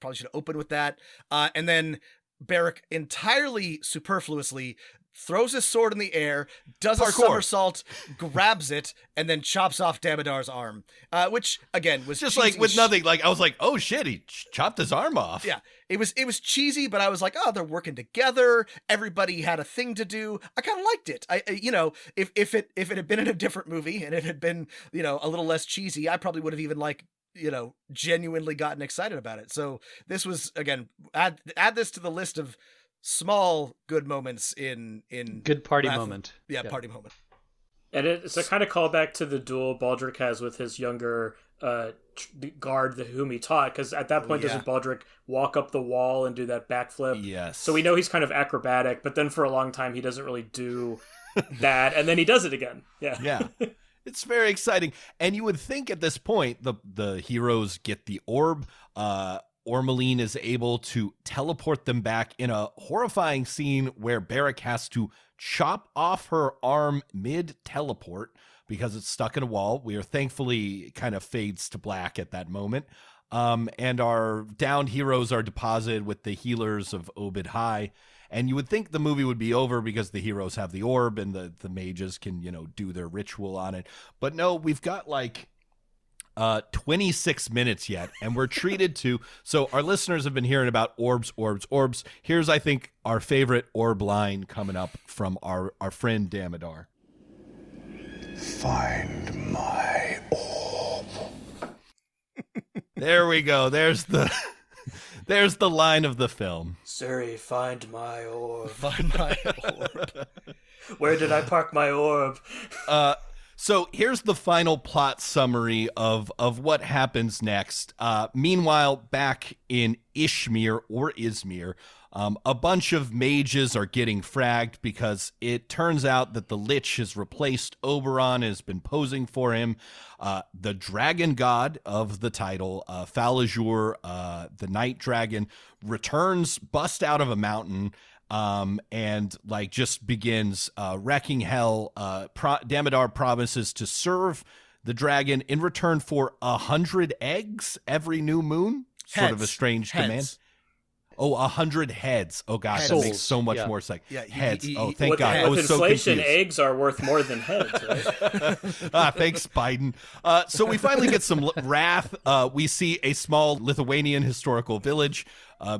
Probably should have opened with that. And then Beric entirely superfluously throws his sword in the air, does a somersault, grabs it, and then chops off Damodar's arm. Which again was just like with nothing. Like I was like, oh shit, he chopped his arm off. Yeah, it was cheesy, but I was like, oh, they're working together. Everybody had a thing to do. I kind of liked it. If it had been in a different movie and it had been a little less cheesy, I probably would have even genuinely gotten excited about it. So this was, again, add this to the list of small good moments in good party moment. Party moment. And it's a kind of callback to the duel Baldric has with his younger guard whom he taught, because at that point doesn't Baldric walk up the wall and do that backflip? Yes. So we know he's kind of acrobatic, but then for a long time he doesn't really do that, and then he does it again. Yeah. It's very exciting. And you would think at this point the heroes get the orb. Ormeline is able to teleport them back in a horrifying scene where Beric has to chop off her arm mid-teleport because it's stuck in a wall. We are thankfully kind of fades to black at that moment. And our downed heroes are deposited with the healers of Obad-Hai. And you would think the movie would be over because the heroes have the orb and the mages can, do their ritual on it. But no, we've got 26 minutes yet, and we're treated to. So our listeners have been hearing about orbs. Here's, I think, our favorite orb line coming up from our friend Damodar. Find my orb. There we go. There's the line of the film. Siri, find my orb. Find my orb. Where did I park my orb? So here's the final plot summary of what happens next. Meanwhile, back in Izmir, a bunch of mages are getting fragged because it turns out that the Lich has replaced Oberon, has been posing for him. The dragon god of the title, Falazur, the night dragon, returns, bust out of a mountain, and just begins wrecking hell. Damodar promises to serve the dragon in return for 100 eggs every new moon. Sort of a strange demand. Oh, 100 heads. Oh gosh, that makes so much more sense. Yeah, heads. Thank God. I was so confused. With inflation, eggs are worth more than heads, right? Thanks, Biden. So we finally get some wrath. We see a small Lithuanian historical village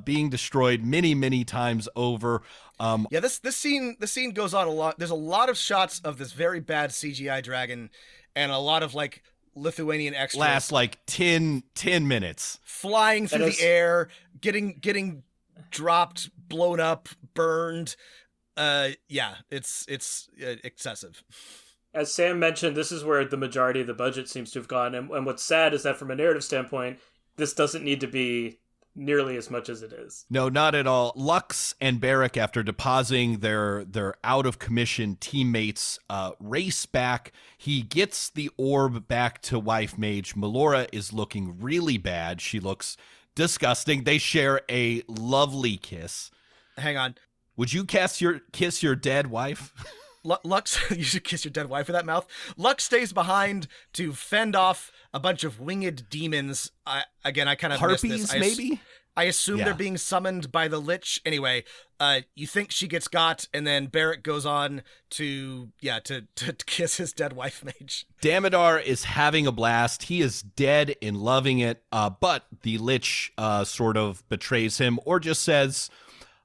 being destroyed many times over. This scene goes on a lot. There's a lot of shots of this very bad CGI dragon, and a lot of Lithuanian extras. Last 10 minutes. Flying through the air, getting dropped, blown up, burned. It's excessive. As Sam mentioned, this is where the majority of the budget seems to have gone. And what's sad is that from a narrative standpoint, this doesn't need to be nearly as much as it is. No, not at all. Lux and Beric, after depositing their out-of-commission teammates, race back. He gets the orb back to Wife Mage. Melora is looking really bad. She looks disgusting. They share a lovely kiss. Hang on. Would you kiss your dead wife? Lux, you should kiss your dead wife with that mouth. Lux stays behind to fend off a bunch of winged demons. I kind of harpies, missed this. Maybe? I assume they're being summoned by the Lich. Anyway, you think she gets got, and then Beric goes on to kiss his dead wife mage. Damodar is having a blast. He is dead and loving it, but the Lich sort of betrays him, or just says,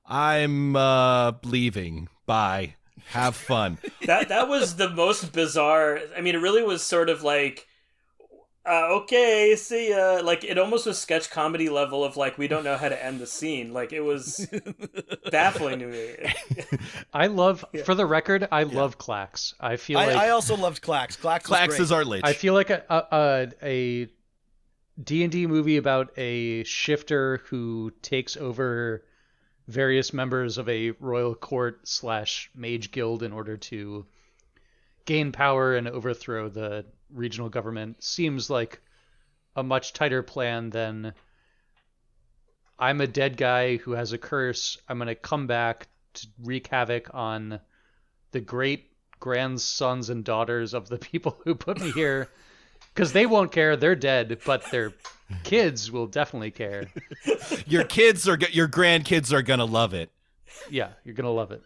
I'm leaving. Bye. Have fun. That was the most bizarre. I mean, it really was sort of okay, see ya. It almost was sketch comedy level of we don't know how to end the scene. It was baffling to me. I love, for the record, I love Claxx. I feel I also loved Claxx. Claxx is our Lich. I feel like a D&D movie about a shifter who takes over various members of a royal court / mage guild in order to gain power and overthrow the regional government seems like a much tighter plan than I'm a dead guy who has a curse. I'm going to come back to wreak havoc on the great grandsons and daughters of the people who put me here, because they won't care. They're dead, but their kids will definitely care. Your grandkids are gonna love it. Yeah, you're gonna love it.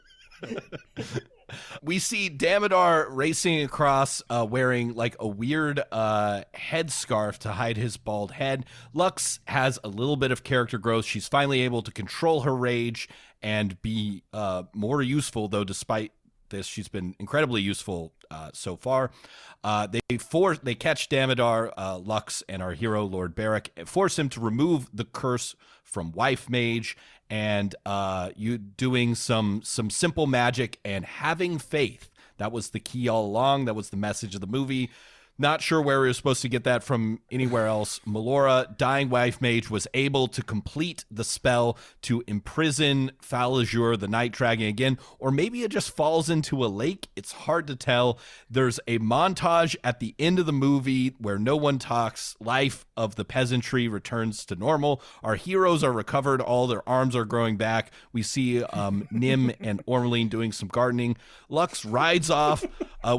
We see Damodar racing across, wearing like a weird headscarf to hide his bald head. Lux has a little bit of character growth. She's finally able to control her rage and be more useful, though despite this, she's been incredibly useful so far. They catch Damodar, Lux, and our hero Lord Beric, force him to remove the curse from Wife Mage, and you doing some simple magic and having faith. That was the key all along. That was the message of the movie. Not sure where we were supposed to get that from anywhere else. Melora, dying Wife Mage, was able to complete the spell to imprison Falazure, the Night Dragon, again, or maybe it just falls into a lake. It's hard to tell. There's a montage at the end of the movie where no one talks. Life of the peasantry returns to normal. Our heroes are recovered. All their arms are growing back. We see Nim and Ormeline doing some gardening. Lux rides off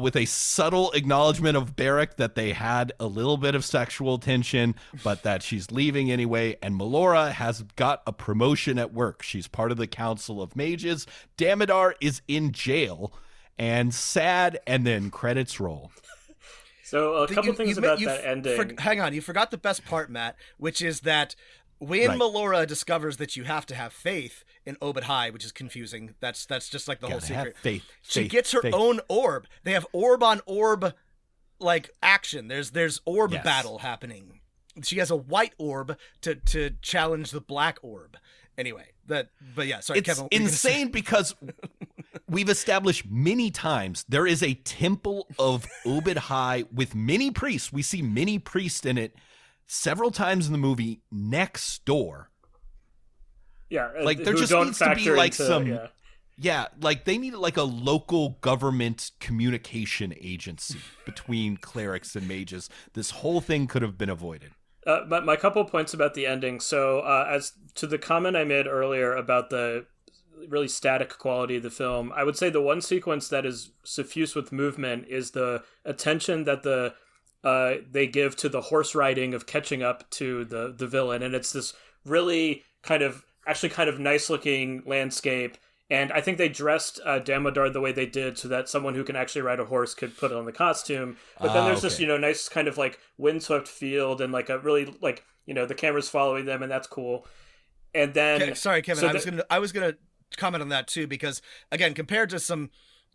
with a subtle acknowledgement of Beric that they had a little bit of sexual tension, but that she's leaving anyway. And Melora has got a promotion at work. She's part of the Council of Mages. Damodar is in jail, and sad, and then credits roll. So a couple things about that ending. Hang on, you forgot the best part, Matt, which is that when Melora discovers that you have to have faith in Obad-Hai, which is confusing, that's just like the whole secret. She gets her own orb. They have orb on orb like action. There's orb battle happening. She has a white orb to challenge the black orb. Anyway, but yeah, sorry, it's Kevin. It's insane because we've established many times there is a temple of Obad-Hai with many priests. We see many priests in it several times in the movie next door. Yeah, like there just needs to be like some. Yeah, like they need like a local government communication agency between clerics and mages. This whole thing could have been avoided. My couple points about the ending. So as to the comment I made earlier about the really static quality of the film, I would say the one sequence that is suffused with movement is the attention that they give to the horse riding of catching up to the villain. And it's this really kind of nice looking landscape. And I think they dressed Damodar the way they did so that someone who can actually ride a horse could put on the costume. But then there's this, nice kind of like windswept field and like a really like, the camera's following them, and that's cool. And then sorry, Kevin, so I was gonna comment on that too, because again, compared to some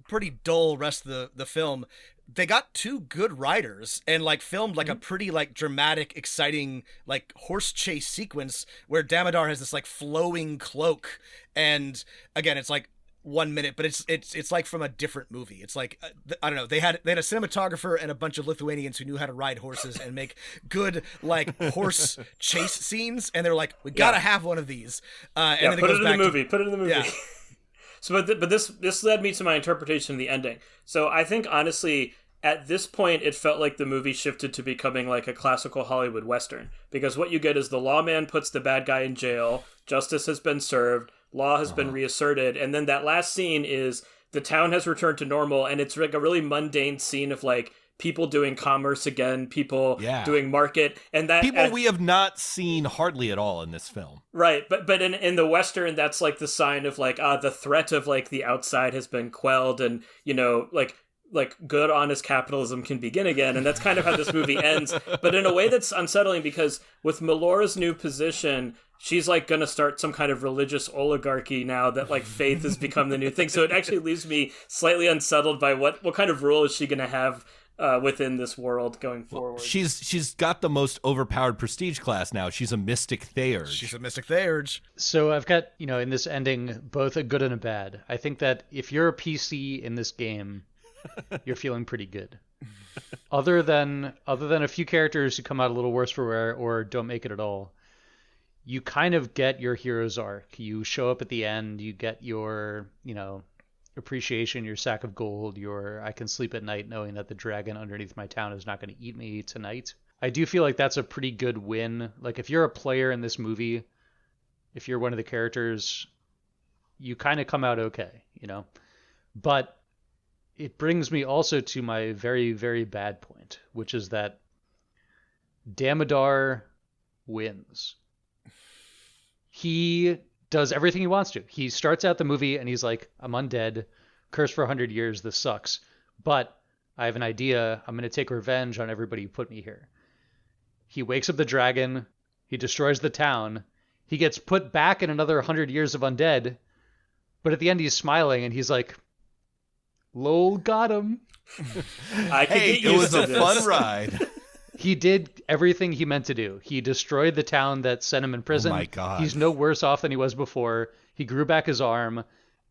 pretty dull rest of the film, they got two good riders and like filmed like a pretty like dramatic, exciting like horse chase sequence where Damodar has this like flowing cloak, and again it's like 1 minute, but it's like from a different movie. It's like I don't know, they had a cinematographer and a bunch of Lithuanians who knew how to ride horses and make good like horse chase scenes, and they're like, we gotta have one of these. And then put it in the movie. Put it in the movie. Yeah. So, but this led me to my interpretation of the ending. So I think honestly, at this point, it felt like the movie shifted to becoming like a classical Hollywood Western, because what you get is the lawman puts the bad guy in jail, justice has been served, law has been reasserted, and then that last scene is the town has returned to normal, and it's like a really mundane scene of like people doing commerce again, people doing market, and that people we have not seen hardly at all in this film. Right, but in the Western, that's like the sign of like the threat of like the outside has been quelled, and like good honest capitalism can begin again, and that's kind of how this movie ends, but in a way that's unsettling, because with Melora's new position, she's like gonna start some kind of religious oligarchy now that like faith has become the new thing. So it actually leaves me slightly unsettled by what kind of role is she gonna have within this world going forward. Well, she's got the most overpowered prestige class now. She's a mystic theurge. So I've got, in this ending, both a good and a bad. I think that if you're a PC in this game, you're feeling pretty good. Other than a few characters who come out a little worse for wear or don't make it at all, you kind of get your hero's arc. You show up at the end, you get your, appreciation, your sack of gold, your I can sleep at night knowing that the dragon underneath my town is not going to eat me tonight. I do feel like that's a pretty good win. Like if you're a player in this movie, if you're one of the characters, you kind of come out okay, you know? But it brings me also to my very, very bad point, which is that Damodar wins. He does everything he wants to. He starts out the movie and he's like, I'm undead, cursed for 100 years, this sucks. But I have an idea. I'm going to take revenge on everybody who put me here. He wakes up the dragon. He destroys the town. He gets put back in another 100 years of undead. But at the end, he's smiling and he's like, lol, got him. It was a fun ride. He did everything he meant to do. He destroyed the town that sent him in prison. Oh my God. He's no worse off than he was before. He grew back his arm.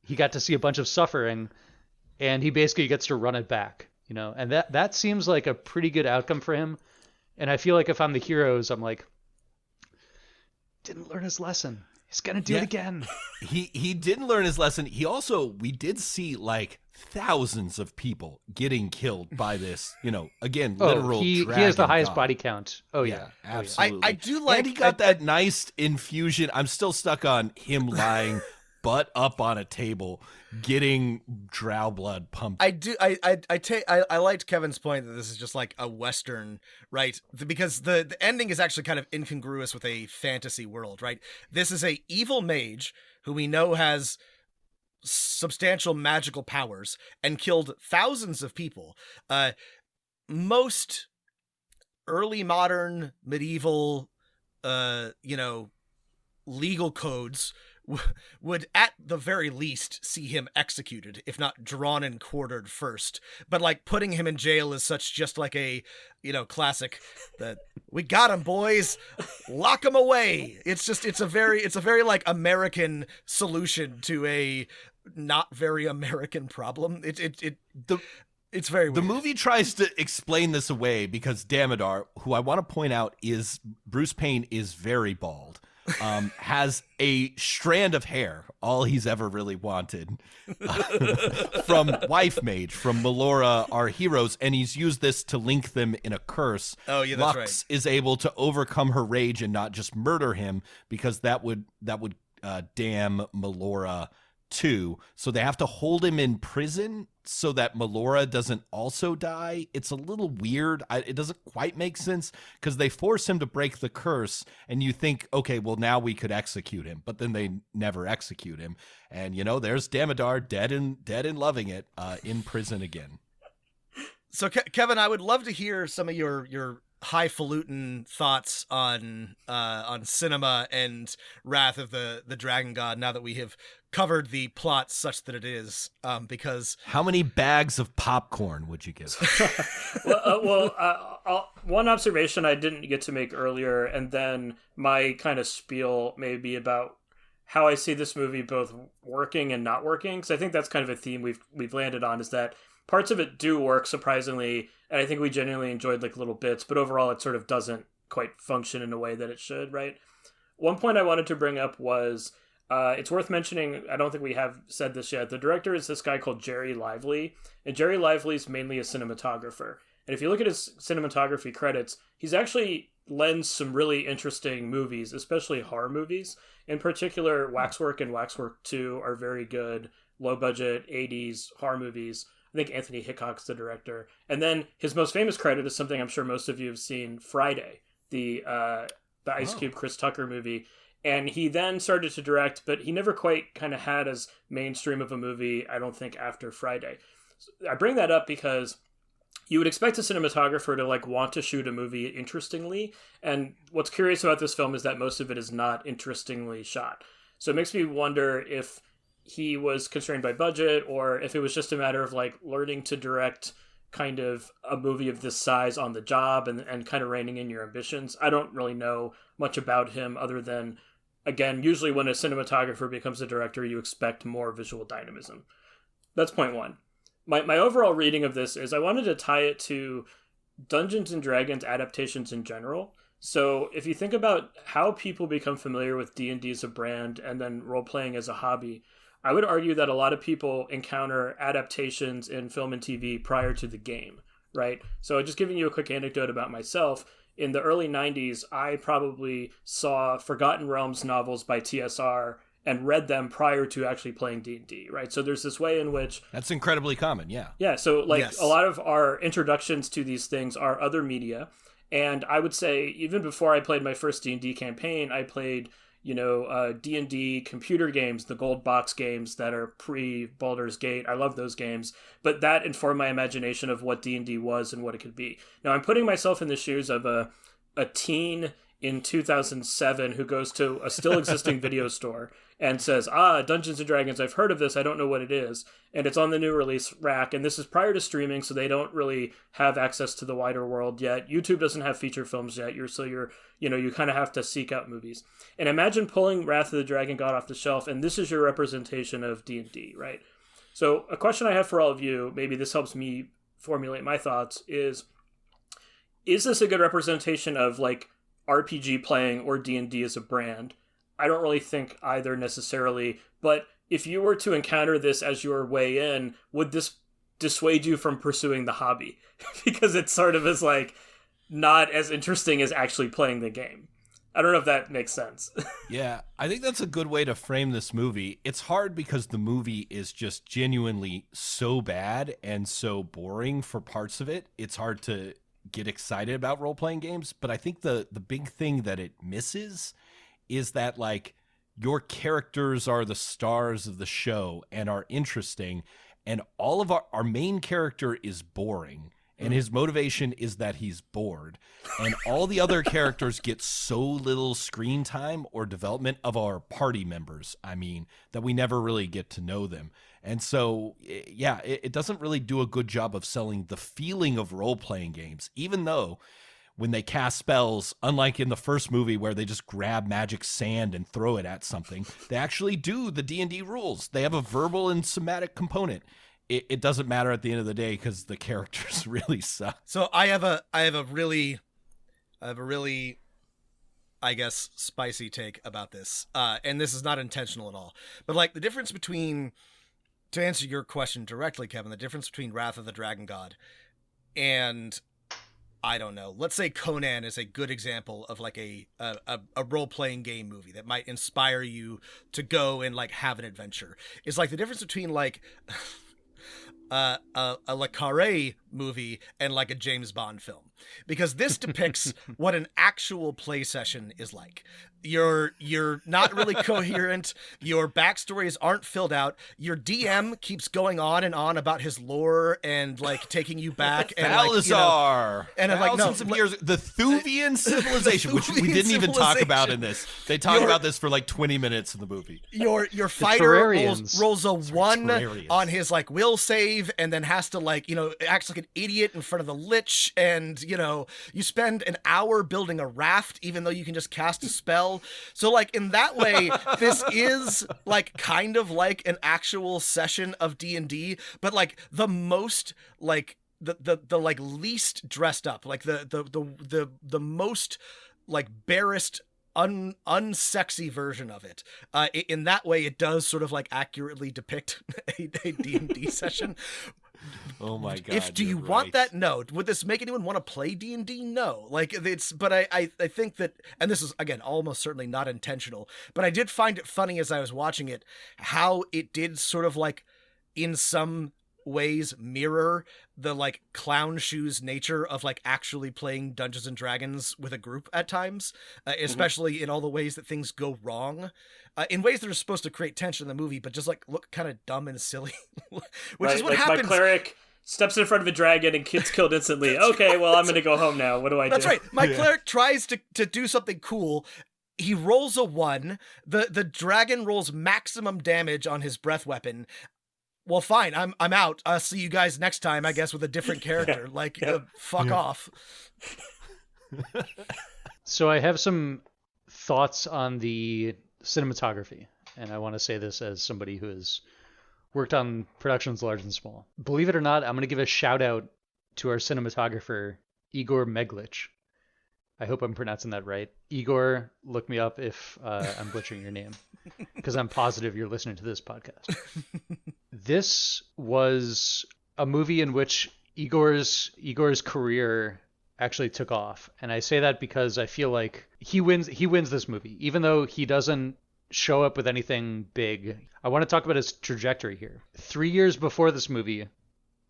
He got to see a bunch of suffering. And he basically gets to run it back, you know? And that seems like a pretty good outcome for him. And I feel like if I'm the heroes, I'm like, didn't learn his lesson. He's going to do it again. He didn't learn his lesson. He also, we did see like thousands of people getting killed by this, you know, again, literal he has the highest body count. Oh yeah, absolutely. I do like, and he got that nice infusion. I'm still stuck on him lying butt up on a table, getting drow blood pumped. I liked Kevin's point that this is just like a Western, right? Because the ending is actually kind of incongruous with a fantasy world, right? This is a evil mage who we know has substantial magical powers and killed thousands of people. Most early modern medieval, legal codes would at the very least see him executed, if not drawn and quartered first. But like putting him in jail is such just like a, classic that we got him, boys, lock him away. It's a very like American solution to a not very American problem. It's very weird. The movie tries to explain this away because Damodar, who I want to point out is Bruce Payne, is very bald. Has a strand of hair, all he's ever really wanted, from Wife Mage, from Melora, our heroes, and he's used this to link them in a curse. Oh, yeah, that's Lux right. is able to overcome her rage and not just murder him, because that would damn Melora too. So they have to hold him in prison so that Melora doesn't also die. It's a little weird. It doesn't quite make sense because they force him to break the curse, and you think, okay, well now we could execute him, but then they never execute him. And there's Damodar dead and loving it, in prison again. So Kevin, I would love to hear some of your highfalutin thoughts on cinema and Wrath of the Dragon God, now that we have covered the plot such that it is, because how many bags of popcorn would you give? One observation I didn't get to make earlier, and then my kind of spiel maybe about how I see this movie both working and not working, because I think that's kind of a theme we've landed on, is that parts of it do work surprisingly, and I think we genuinely enjoyed like little bits, but overall it sort of doesn't quite function in a way that it should, right? One point I wanted to bring up was, it's worth mentioning, I don't think we have said this yet, the director is this guy called Jerry Lively, and Jerry Lively's mainly a cinematographer. And if you look at his cinematography credits, he's actually lensed some really interesting movies, especially horror movies. In particular, Waxwork and Waxwork 2 are very good, low-budget 80s horror movies. I think Anthony Hickok's the director. And then his most famous credit is something I'm sure most of you have seen, Friday, the Ice Cube Chris Tucker movie. And he then started to direct, but he never quite kind of had as mainstream of a movie, I don't think, after Friday. So I bring that up because you would expect a cinematographer to like want to shoot a movie interestingly. And what's curious about this film is that most of it is not interestingly shot. So it makes me wonder if he was constrained by budget, or if it was just a matter of like learning to direct kind of a movie of this size on the job and kind of reining in your ambitions. I don't really know much about him other than, again, usually when a cinematographer becomes a director, you expect more visual dynamism. That's point one. My overall reading of this is I wanted to tie it to Dungeons and Dragons adaptations in general. So if you think about how people become familiar with D&D as a brand and then role-playing as a hobby, I would argue that a lot of people encounter adaptations in film and TV prior to the game, right? So just giving you a quick anecdote about myself, in the early 90s, I probably saw Forgotten Realms novels by TSR and read them prior to actually playing D&D, right? So there's this way in which... That's incredibly common, yeah. Yeah, so like a lot of our introductions to these things are other media. And I would say even before I played my first D&D campaign, I played, D&D computer games, the gold box games that are pre-Baldur's Gate. I love those games. But that informed my imagination of what D&D was and what it could be. Now, I'm putting myself in the shoes of a teen in 2007 who goes to a still existing video store and says, Dungeons & Dragons, I've heard of this, I don't know what it is. And it's on the new release rack, and this is prior to streaming, so they don't really have access to the wider world yet. YouTube doesn't have feature films yet, you kind of have to seek out movies. And imagine pulling Wrath of the Dragon God off the shelf, and this is your representation of D&D, right? So a question I have for all of you, maybe this helps me formulate my thoughts, is this a good representation of like RPG playing or D&D as a brand? I don't really think either necessarily, but if you were to encounter this as your way in, would this dissuade you from pursuing the hobby? Because it sort of is like not as interesting as actually playing the game. I don't know if that makes sense. Yeah, I think that's a good way to frame this movie. It's hard because the movie is just genuinely so bad and so boring for parts of it. It's hard to get excited about role-playing games, but I think the big thing that it misses is that like your characters are the stars of the show and are interesting, and all of our main character is boring, and his motivation is that he's bored, and all the other characters get so little screen time or development of our party members, that we never really get to know them. And so, yeah, it doesn't really do a good job of selling the feeling of role-playing games, even though when they cast spells, unlike in the first movie where they just grab magic sand and throw it at something, they actually do the D&D rules. They have a verbal and somatic component. It doesn't matter at the end of the day because the characters really suck. So I have a really, I guess, spicy take about this. And this is not intentional at all. But like the difference between, to answer your question directly, Kevin, the difference between Wrath of the Dragon God and, I don't know, let's say Conan is a good example of like a role-playing game movie that might inspire you to go and like have an adventure. It's like the difference between like a Le Carré movie and like a James Bond film, because this depicts what an actual play session is like. You're not really coherent. Your backstories aren't filled out. Your DM keeps going on and on about his lore and like taking you back. And Salazar, and I'm like, no, of years, the Thuvian civilization, which we didn't even talk about in this. They talk about this for like 20 minutes in the movie. Your fighter rolls a 1 on his like will save, and then has to like acts like an idiot in front of the Lich, and you spend an hour building a raft even though you can just cast a spell. So like in that way, this is like kind of like an actual session of D&D, but like the most like the like least dressed up, like the most like barest unsexy version of it. In that way, it does sort of like accurately depict a D&D session. Oh my god! Do you want that? No. Would this make anyone want to play D&D? No. Like it's, but I think that, and this is again almost certainly not intentional, but I did find it funny as I was watching it, how it did sort of like, in some ways, mirror the like clown shoes nature of like actually playing Dungeons and Dragons with a group at times, especially in all the ways that things go wrong, in ways that are supposed to create tension in the movie, but just like look kind of dumb and silly, which is what like happens. My cleric steps in front of a dragon and gets killed instantly. Okay, well, I'm going to go home now. What do I do? That's right. My cleric tries to do something cool. He rolls a 1. The dragon rolls maximum damage on his breath weapon. Well, fine. I'm out. I'll see you guys next time, I guess, with a different character. Fuck off. So I have some thoughts on the cinematography, and I want to say this as somebody who has worked on productions large and small. Believe it or not, I'm going to give a shout out to our cinematographer, Igor Meglich. I hope I'm pronouncing that right. Igor, look me up if I'm butchering your name, because I'm positive you're listening to this podcast. This was a movie in which Igor's career actually took off. And I say that because I feel like he wins this movie, even though he doesn't show up with anything big. I want to talk about his trajectory here. 3 years before this movie,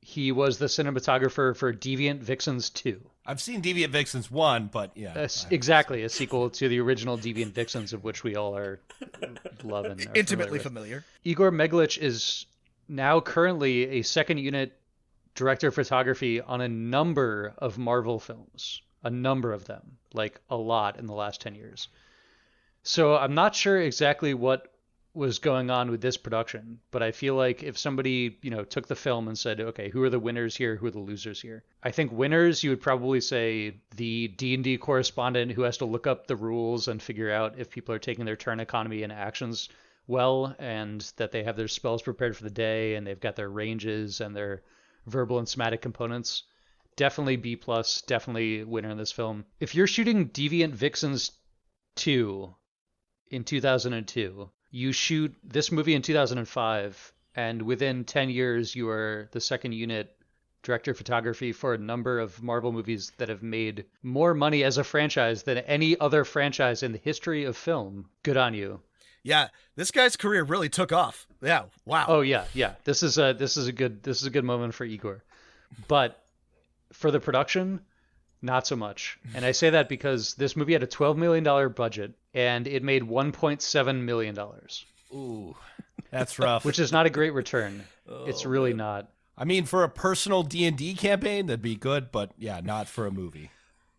he was the cinematographer for Deviant Vixens 2. I've seen Deviant Vixens 1, but yeah. Exactly, a sequel to the original Deviant Vixens, of which we all are loving. Intimately familiar. Igor Meglich is now currently a second unit director of photography on a number of Marvel films. A number of them. Like, a lot in the last 10 years. So I'm not sure exactly what was going on with this production, but I feel like if somebody, took the film and said, okay, who are the winners here, who are the losers here? I think winners, you would probably say the D&D correspondent who has to look up the rules and figure out if people are taking their turn economy and actions well, and that they have their spells prepared for the day, and they've got their ranges and their verbal and somatic components. Definitely B+, definitely winner in this film. If you're shooting Deviant Vixens 2 in 2002, you shoot this movie in 2005, and within 10 years, you are the second unit director of photography for a number of Marvel movies that have made more money as a franchise than any other franchise in the history of film. Good on you. Yeah, this guy's career really took off. Yeah, wow. Oh yeah. This is a good moment for Igor, but for the production, not so much. And I say that because this movie had a $12 million budget, and it made $1.7 million. Ooh, that's rough. Which is not a great return. It's really not. I mean, for a personal D&D campaign, that'd be good, but yeah, not for a movie.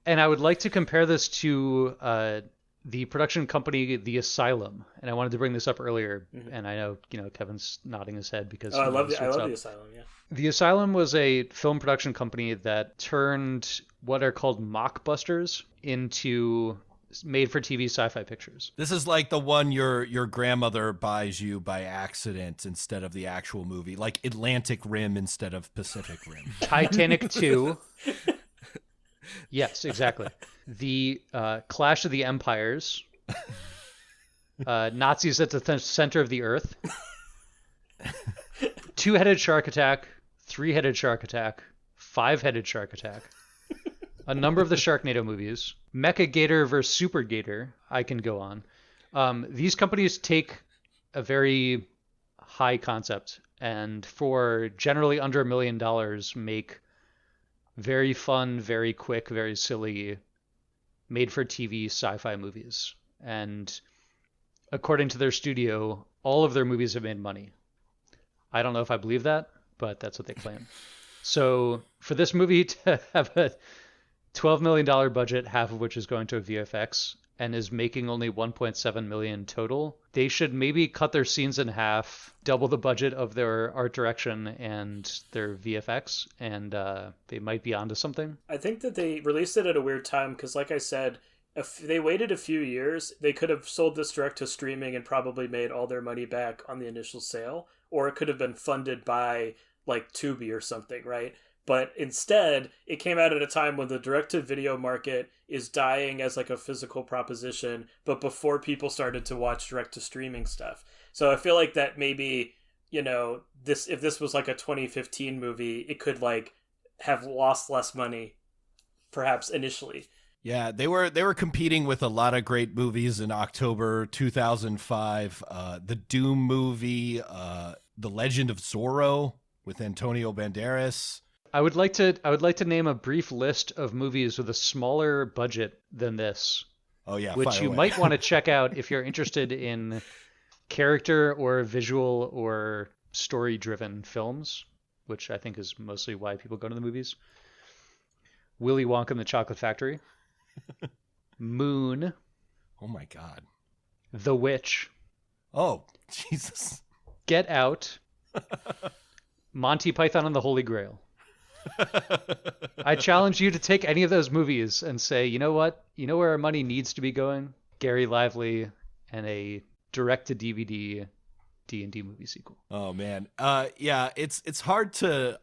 And I would like to compare this to the production company, The Asylum. And I wanted to bring this up earlier, and I know, Kevin's nodding his head because I love The Asylum, yeah. The Asylum was a film production company that turned what are called mockbusters into made-for-TV sci-fi pictures. This is like the one your grandmother buys you by accident instead of the actual movie, like Atlantic Rim instead of Pacific Rim. Titanic 2. Yes, exactly. The Clash of the Empires. Nazis at the center of the earth. Two-headed shark attack. Three-headed shark attack. Five-headed shark attack. A number of the Sharknado movies. Mecha Gator versus Super Gator. I can go on. These companies take a very high concept and for generally under $1 million make very fun, very quick, very silly, made-for-TV sci-fi movies. And according to their studio, all of their movies have made money. I don't know if I believe that, but that's what they claim. So for this movie to have a $12 million budget, half of which is going to VFX, and is making only $1.7 million total, they should maybe cut their scenes in half, double the budget of their art direction and their VFX, and they might be onto something. I think that they released it at a weird time because, like I said, if they waited a few years, they could have sold this direct to streaming and probably made all their money back on the initial sale, or it could have been funded by like Tubi or something, right? But instead, it came out at a time when the direct-to-video market is dying as like a physical proposition, but before people started to watch direct-to-streaming stuff. So I feel like that maybe, if this was like a 2015 movie, it could like have lost less money, perhaps initially. Yeah, they were competing with a lot of great movies in October 2005. The Doom movie, The Legend of Zorro with Antonio Banderas. I would like to name a brief list of movies with a smaller budget than this. Oh yeah, which you might want to check out if you're interested in character or visual or story-driven films, which I think is mostly why people go to the movies. Willy Wonka and the Chocolate Factory. Moon. Oh my God. The Witch. Oh, Jesus. Get Out. Monty Python and the Holy Grail. I challenge you to take any of those movies and say, you know what? You know where our money needs to be going? Gary Lively and a direct-to-DVD D&D movie sequel. Oh man. Yeah, it's hard to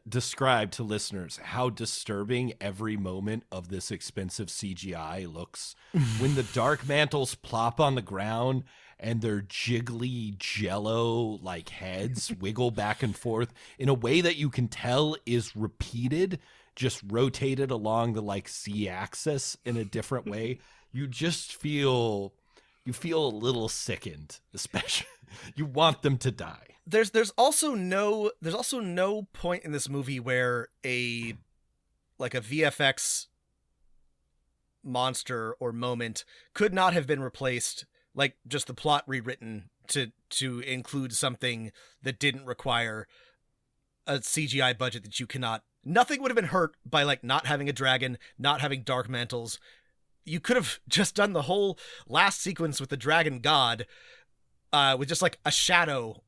describe to listeners how disturbing every moment of this expensive CGI looks. When the dark mantles plop on the ground and their jiggly jello like heads wiggle back and forth in a way that you can tell is repeated, just rotated along the like Z-axis in a different way. You feel a little sickened, especially you want them to die. There's also no point in this movie where a VFX monster or moment could not have been replaced, like just the plot rewritten to include something that didn't require a CGI budget that you cannot. Nothing would have been hurt by like not having a dragon, not having dark mantles. You could have just done the whole last sequence with the dragon god with just like a shadow,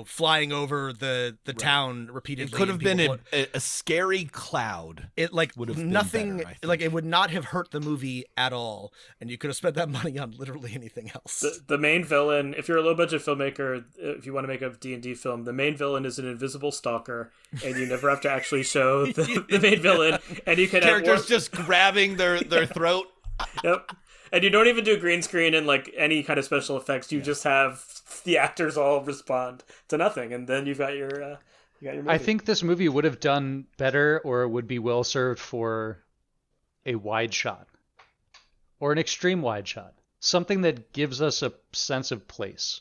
flying over the town repeatedly. It could have been a scary cloud. It would have nothing been better, like it would not have hurt the movie at all, and you could have spent that money on literally anything else. The main villain, if you're a low budget filmmaker, if you want to make a D&D film, the main villain is an invisible stalker, and you never have to actually show the main villain, and you can characters just grabbing their throat. Yep. And you don't even do green screen and like any kind of special effects. You just have the actors all respond to nothing, and then you've got your movie. I think this movie would have done better, or would be well served for a wide shot or an extreme wide shot, something that gives us a sense of place.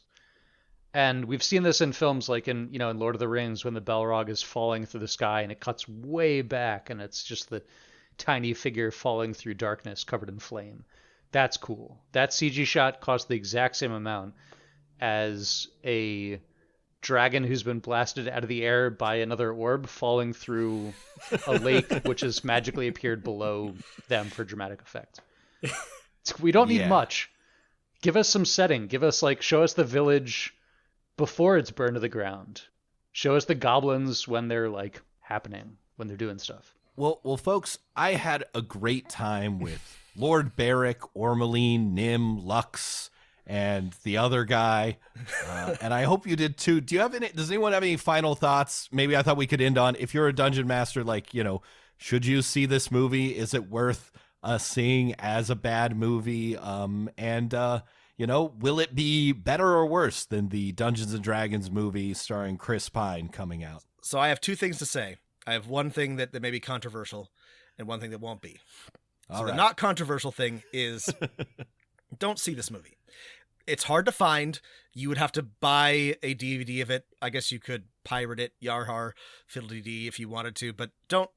And we've seen this in films like in Lord of the Rings, when the Balrog is falling through the sky and it cuts way back and it's just the tiny figure falling through darkness covered in flame. That's cool. That CG shot cost the exact same amount as a dragon who's been blasted out of the air by another orb falling through a lake which has magically appeared below them for dramatic effect. We don't need much. Give us some setting. Show us the village before it's burned to the ground. Show us the goblins when they're happening, when they're doing stuff. Well, folks, I had a great time with Lord Beric, Ormeline, Nim, Lux, and the other guy, and I hope you did too. Does anyone have any final thoughts? Maybe I thought we could end on, if you're a dungeon master, should you see this movie? Is it worth seeing as a bad movie? Will it be better or worse than the Dungeons and Dragons movie starring Chris Pine coming out? So I have two things to say. I have one thing that may be controversial and one thing that won't be. So the not controversial thing is don't see this movie. It's hard to find. You would have to buy a DVD of it. I guess you could pirate it, Yarhar, fiddle-dee-dee if you wanted to, but don't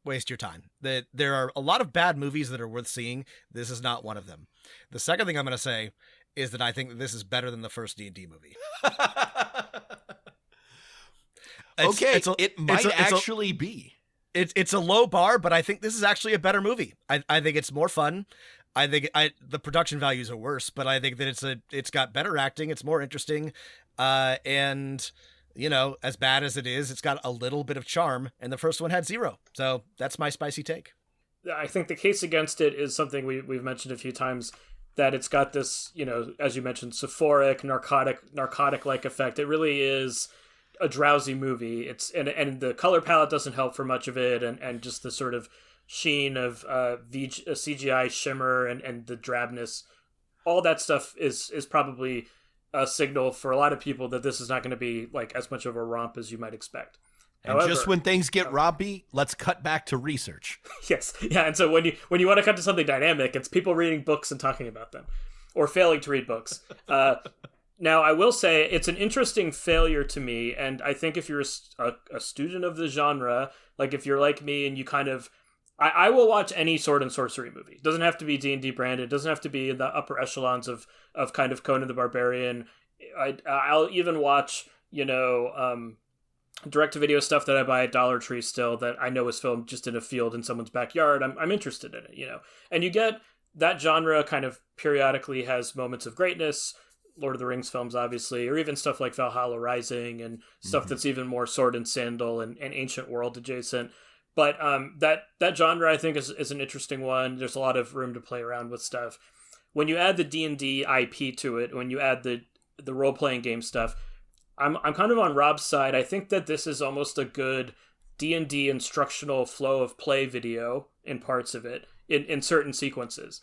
waste your time. There are a lot of bad movies that are worth seeing. This is not one of them. The second thing I'm going to say is that I think that this is better than the first D&D movie. It might actually be. It's a low bar, but I think this is actually a better movie. I think it's more fun. I think the production values are worse, but I think that it's got better acting. It's more interesting, and as bad as it is, it's got a little bit of charm. And the first one had zero. So that's my spicy take. I think the case against it is something we've mentioned a few times, that it's got this, as you mentioned, sophoric, narcotic-like effect. It really is a drowsy movie. It's and the color palette doesn't help for much of it, and just the sort of sheen of CGI shimmer and the drabness. All that stuff is probably a signal for a lot of people that this is not going to be as much of a romp as you might expect. And however, just when things get rompy, let's cut back to research. Yes. Yeah. And so when you want to cut to something dynamic, it's people reading books and talking about them, or failing to read books. Now, I will say it's an interesting failure to me. And I think if you're a student of the genre, if you're like me and you kind of, I will watch any sword and sorcery movie. It doesn't have to be D&D branded. It doesn't have to be in the upper echelons of kind of Conan the Barbarian. I'll even watch, direct-to-video stuff that I buy at Dollar Tree still that I know is filmed just in a field in someone's backyard. I'm interested in it, And you get that genre kind of periodically has moments of greatness. Lord of the Rings films, obviously, or even stuff like Valhalla Rising and stuff that's even more sword and sandal and ancient world adjacent. But that genre, I think, is an interesting one. There's a lot of room to play around with stuff. When you add the D&D IP to it, when you add the role-playing game stuff, I'm kind of on Rob's side. I think that this is almost a good D&D instructional flow of play video in parts of it, in certain sequences.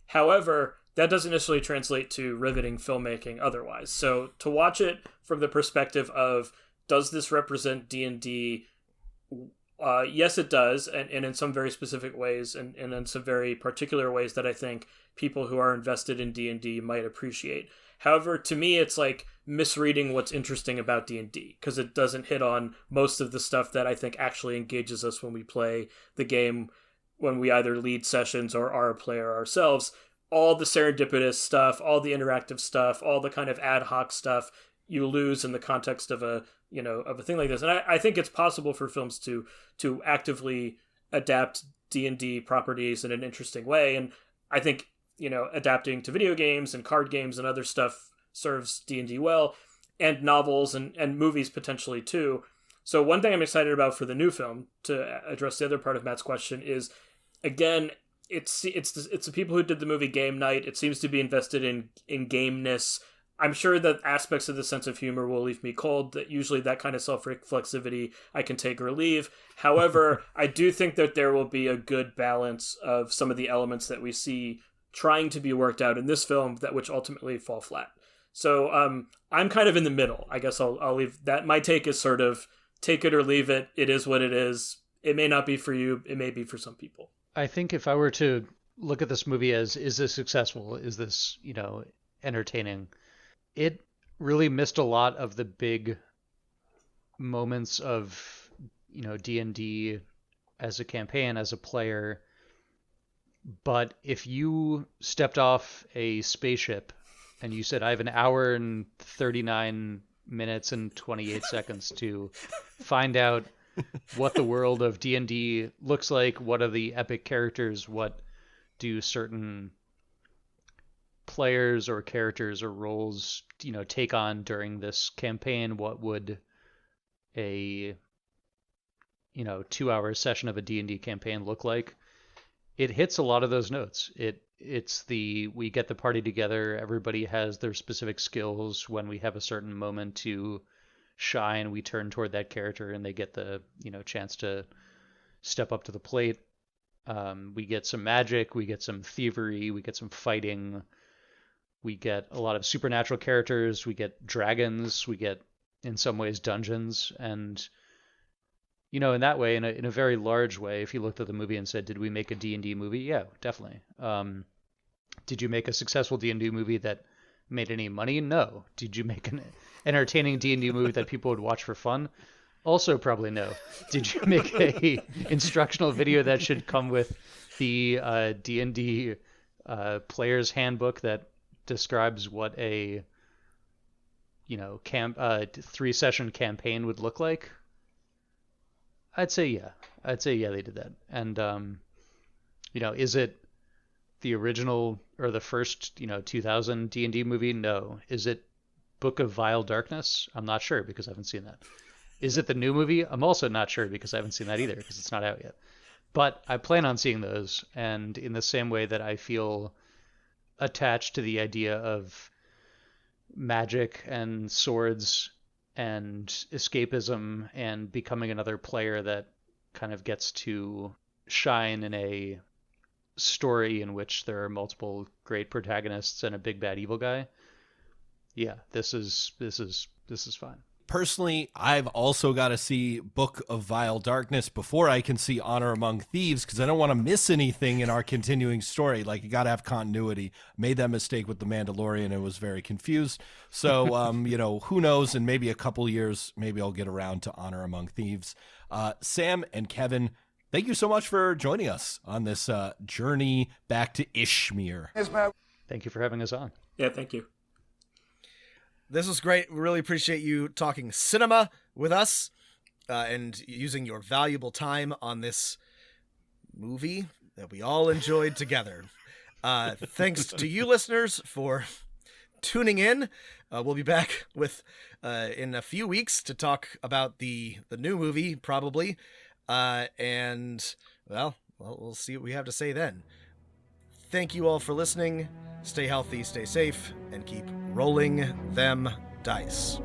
However, that doesn't necessarily translate to riveting filmmaking otherwise. So to watch it from the perspective of, does this represent D&D? Yes, it does, and in some very specific ways, and in some very particular ways that I think people who are invested in D&D might appreciate. However, to me, it's like misreading what's interesting about D&D, because it doesn't hit on most of the stuff that I think actually engages us when we play the game, when we either lead sessions or are a player ourselves. All the serendipitous stuff, all the interactive stuff, all the kind of ad hoc stuff you lose in the context of a thing like this. And I think it's possible for films to actively adapt D&D properties in an interesting way. And I think, adapting to video games and card games and other stuff serves D&D well, and novels and movies potentially too. So one thing I'm excited about for the new film, to address the other part of Matt's question, is, again, it's the people who did the movie Game Night. It seems to be invested in gameness. I'm sure that aspects of the sense of humor will leave me cold. That usually that kind of self-reflexivity I can take or leave. However, I do think that there will be a good balance of some of the elements that we see trying to be worked out in this film, that which ultimately fall flat. So I'm kind of in the middle. I guess I'll leave that. My take is sort of take it or leave it. It is what it is. It may not be for you. It may be for some people. I think if I were to look at this movie as, is this successful? Is this, entertaining? It really missed a lot of the big moments of, D&D as a campaign, as a player. But if you stepped off a spaceship and you said, I have an hour and 39 minutes and 28 seconds to find out what the world of D&D looks like, what are the epic characters, what do certain players or characters or roles, take on during this campaign, what would a 2-hour session of a D&D campaign look like? It hits a lot of those notes. We get the party together, everybody has their specific skills. When we have a certain moment to shine, we turn toward that character and they get the chance to step up to the plate. We get some magic, we get some thievery, we get some fighting, we get a lot of supernatural characters, we get dragons, we get in some ways dungeons. And in that way, in a very large way, if you looked at the movie and said, did we make a D&D movie? Yeah, definitely. Did you make a successful D&D movie that made any money? No. Did you make an entertaining D&D movie that people would watch for fun? Also probably no. Did you make a instructional video that should come with the D&D player's handbook that describes what a 3-session campaign would look like? I'd say yeah. They did that. And is it the original or the first 2000 D&D movie? No. Is it Book of Vile Darkness? I'm not sure because I haven't seen that. Is it the new movie? I'm also not sure because I haven't seen that either because it's not out yet. But I plan on seeing those, and in the same way that I feel attached to the idea of magic and swords and escapism and becoming another player that kind of gets to shine in a story in which there are multiple great protagonists and a big bad evil guy. Yeah, this is fine. Personally, I've also got to see Book of Vile Darkness before I can see Honor Among Thieves, because I don't want to miss anything in our continuing story. Like, you got to have continuity. Made that mistake with The Mandalorian and was very confused. So, who knows? In maybe a couple years, maybe I'll get around to Honor Among Thieves. Sam and Kevin, thank you so much for joining us on this journey back to Ishmir. Thank you for having us on. Yeah, thank you. This was great. We really appreciate you talking cinema with us and using your valuable time on this movie that we all enjoyed together. Thanks to you listeners for tuning in. We'll be back with in a few weeks to talk about the new movie, probably. And, well, we'll see what we have to say then. Thank you all for listening. Stay healthy, stay safe, and keep rolling them dice.